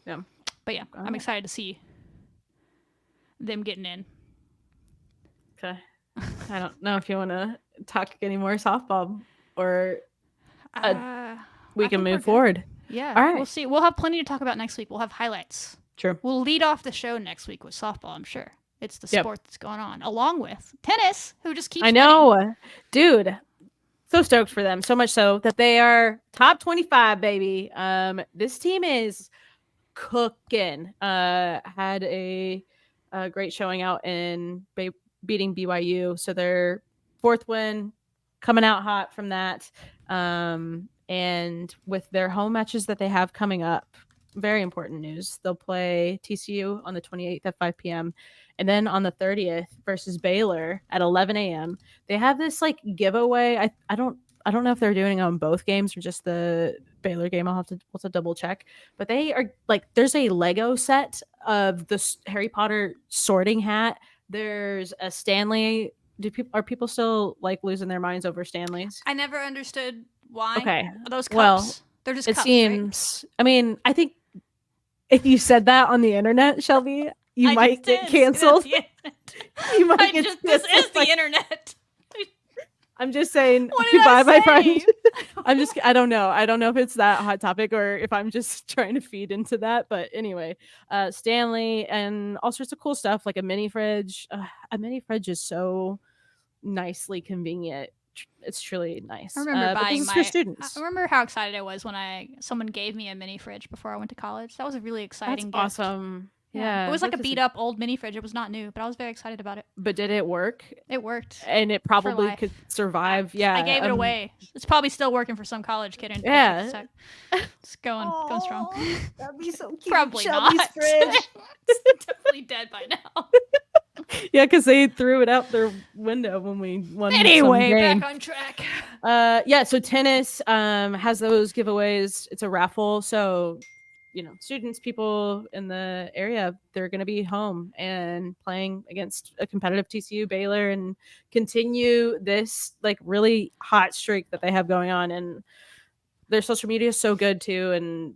Yeah. But yeah, I'm excited to see them getting in. Okay. I don't know if you want to talk any more softball or we can move forward. Yeah. All right. We'll see. We'll have plenty to talk about next week. We'll have highlights. True. We'll lead off the show next week with softball, I'm sure. It's the sport that's going on, along with tennis, who just keeps winning. Dude. So stoked for them. So much so that they are top 25, baby. This team is cooking. Had a great showing out in beating BYU. So their 4th win coming out hot from that. And with their home matches that they have coming up, very important news. They'll play TCU on the 28th at 5 p.m. And then on the 30th versus Baylor at 11 a.m. They have this like giveaway. I don't know if they're doing it on both games or just the Baylor game. I'll have to double check. But they are like, there's a Lego set of the Harry Potter sorting hat. There's a Stanley. Are people still like losing their minds over Stanleys? I never understood why. Okay. Those cups. Well, they're just it cups, seems. Right? I mean, I think if you said that on the internet, Shelby, you might get canceled. You might get canceled. This is the internet. I'm just saying. Goodbye, my friend. I don't know. I don't know if it's that hot topic or if I'm just trying to feed into that. But anyway, Stanley and all sorts of cool stuff like a mini fridge. A mini fridge is so nicely convenient. It's truly nice. I remember buying for students. I remember how excited I was when someone gave me a mini fridge before I went to college. That was a really exciting gift. Awesome. Yeah. It was like a beat up old mini fridge. It was not new, but I was very excited about it. But did it work? It worked. And it probably could survive. Yeah. I gave it away. It's probably still working for some college kid. Yeah. It's going strong. That'd be so cute. Probably Shelby's not. Fridge. It's definitely dead by now. Yeah, because they threw it out their window when we won. Anyway, some game. back on track. Yeah, so tennis has those giveaways. It's a raffle, so students, people in the area, they're going to be home and playing against a competitive TCU, Baylor, and continue this like really hot streak that they have going on. And their social media is so good too, and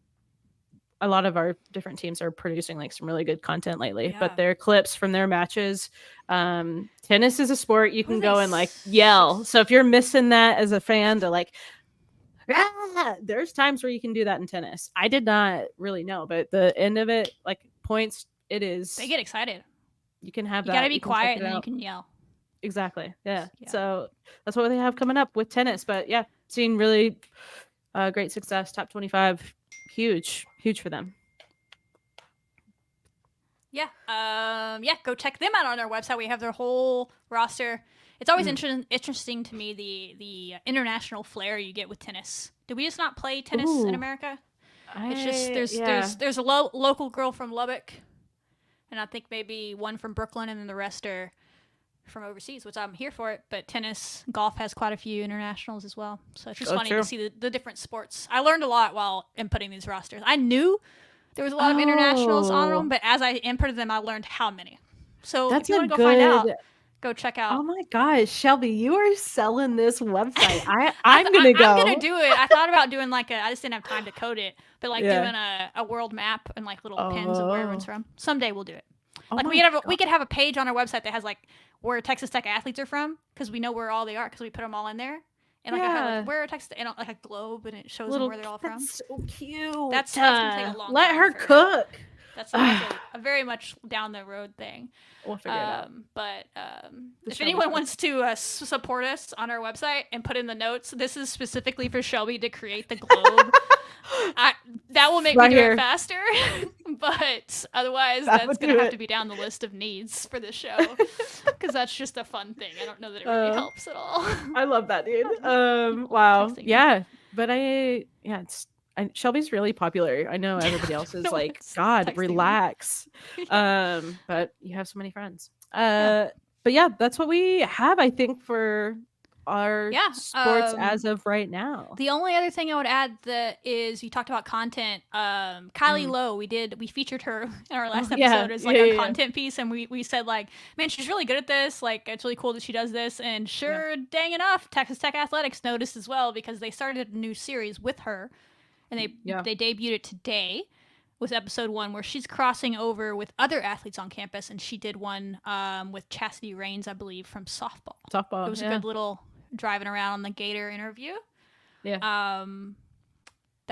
a lot of our different teams are producing like some really good content lately. But their clips from their matches, tennis is a sport you can go and like yell. So if you're missing that as a fan to like, there's times where you can do that in tennis. I did not really know, but the end of it, like points, it is. They get excited. You can have that. You gotta be quiet and then you can yell. Exactly. Yeah. So that's what they have coming up with tennis. But yeah, seeing really great success. Top 25. Huge for them. Go check them out on our website. We have their whole roster. It's always interesting to me the international flair you get with tennis. Do we just not play tennis in America? It's just there's a local girl from Lubbock, and I think maybe one from Brooklyn, and then the rest are from overseas, which I'm here for it. But tennis, golf has quite a few internationals as well. So it's just funny to see the different sports. I learned a lot while inputting these rosters. I knew there was a lot of internationals on them, but as I inputted them, I learned how many. So if you want to go find out, go check out. Oh my gosh, Shelby, you are selling this website. I'm gonna go. I'm gonna do it. I thought about doing I just didn't have time to code it, but doing a world map and little pins of where everyone's from. Someday we'll do it. We could have a page on our website that has where Texas Tech athletes are from, because we know where all they are because we put them all in there. And I have where Texas and a globe, and it shows them where they're all from. That's so cute. That's gonna take a long time. Let her cook. That's a very much down the road thing. We'll figure it out. But if anyone wants to support us on our website and put in the notes, this is specifically for Shelby to create the globe. That will make me do it faster. But otherwise, that's going to have to be down the list of needs for this show, because that's just a fun thing. I don't know that it really helps at all. I love that, dude. Wow. Yeah. But Shelby's really popular. I know everybody else is God, relax. But you have so many friends. But yeah, that's what we have, I think, for our sports as of right now. The only other thing I would add is you talked about content. Kylie Lowe, we featured her in our last episode as a content piece, and we said man, she's really good at this. It's really cool that she does this. And dang enough, Texas Tech Athletics noticed as well, because they started a new series with her, and they debuted it today with episode 1, where she's crossing over with other athletes on campus, and she did one with Chastity Rains, I believe, from softball. It was a good little driving around on the Gator interview. That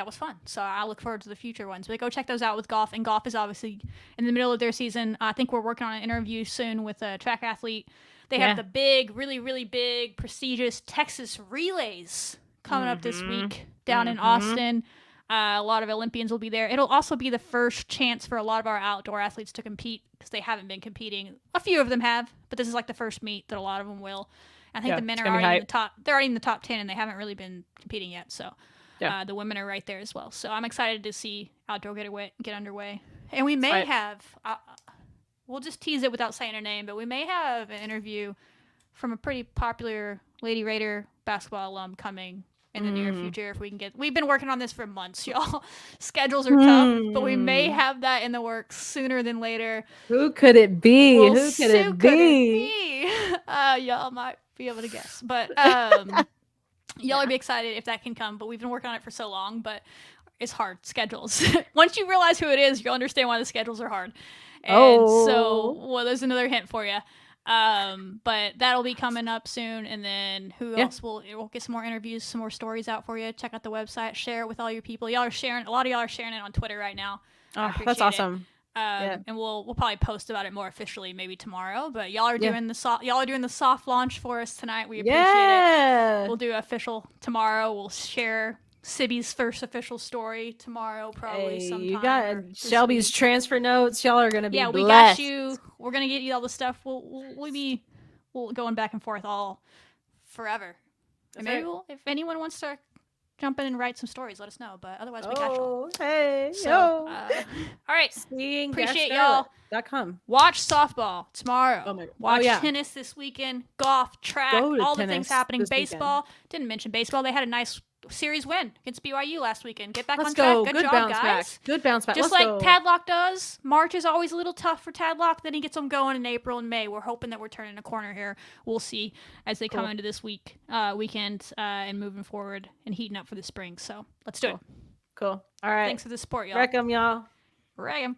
was fun. So I look forward to the future ones. But go check those out with golf. And golf is obviously in the middle of their season. I think we're working on an interview soon with a track athlete. They have the big, really, really big, prestigious Texas Relays coming up this week down in Austin. A lot of Olympians will be there. It'll also be the first chance for a lot of our outdoor athletes to compete, because they haven't been competing. A few of them have, but this is the first meet that a lot of them will. I think the men are already in the top. They're already in the top 10, and they haven't really been competing yet. So the women are right there as well. So I'm excited to see outdoor get underway. And we may have. We'll just tease it without saying her name, but we may have an interview from a pretty popular Lady Raider basketball alum coming in the near future, if we can get. We've been working on this for months, y'all. Schedules are tough, but we may have that in the works sooner than later. Who could it be? Who could it be? Y'all might be able to guess, but y'all will be excited if that can come. But we've been working on it for so long, but it's hard. Schedules. Once you realize who it is, you'll understand why the schedules are hard. And so, there's another hint for you. But that'll be coming up soon, and then who else we'll get some more interviews, some more stories out for you. Check out the website, share it with all your people. Y'all are sharing, a lot of y'all are sharing it on Twitter right now. That's awesome. And we'll probably post about it more officially maybe tomorrow, but y'all are doing the soft launch for us tonight. We appreciate it. We'll do official tomorrow. We'll share Sibby's first official story tomorrow, probably sometime. You got Shelby's transfer notes. Y'all are gonna be blessed. We got you. We're gonna get you all the stuff. We'll be going back and forth all forever. And maybe if anyone wants to jump in and write some stories, let us know. But otherwise, we got y'all. Hey, all right. Seeing Appreciate y'all. .com. Watch softball tomorrow. Oh my God. Watch tennis this weekend. Golf, track, all the things happening. Baseball. Weekend. Didn't mention baseball. They had a nice series win against BYU last weekend. Get back on go. track. Good job, bounce guys. Back. Good bounce back. Just Tadlock does. March is always a little tough for Tadlock. Then he gets them going in April and May. We're hoping that we're turning a corner here. We'll see as they come into this weekend and moving forward and heating up for the spring. So let's do it. Cool. All right. Thanks for the support, y'all. Wreck 'em, y'all. Wreck 'em.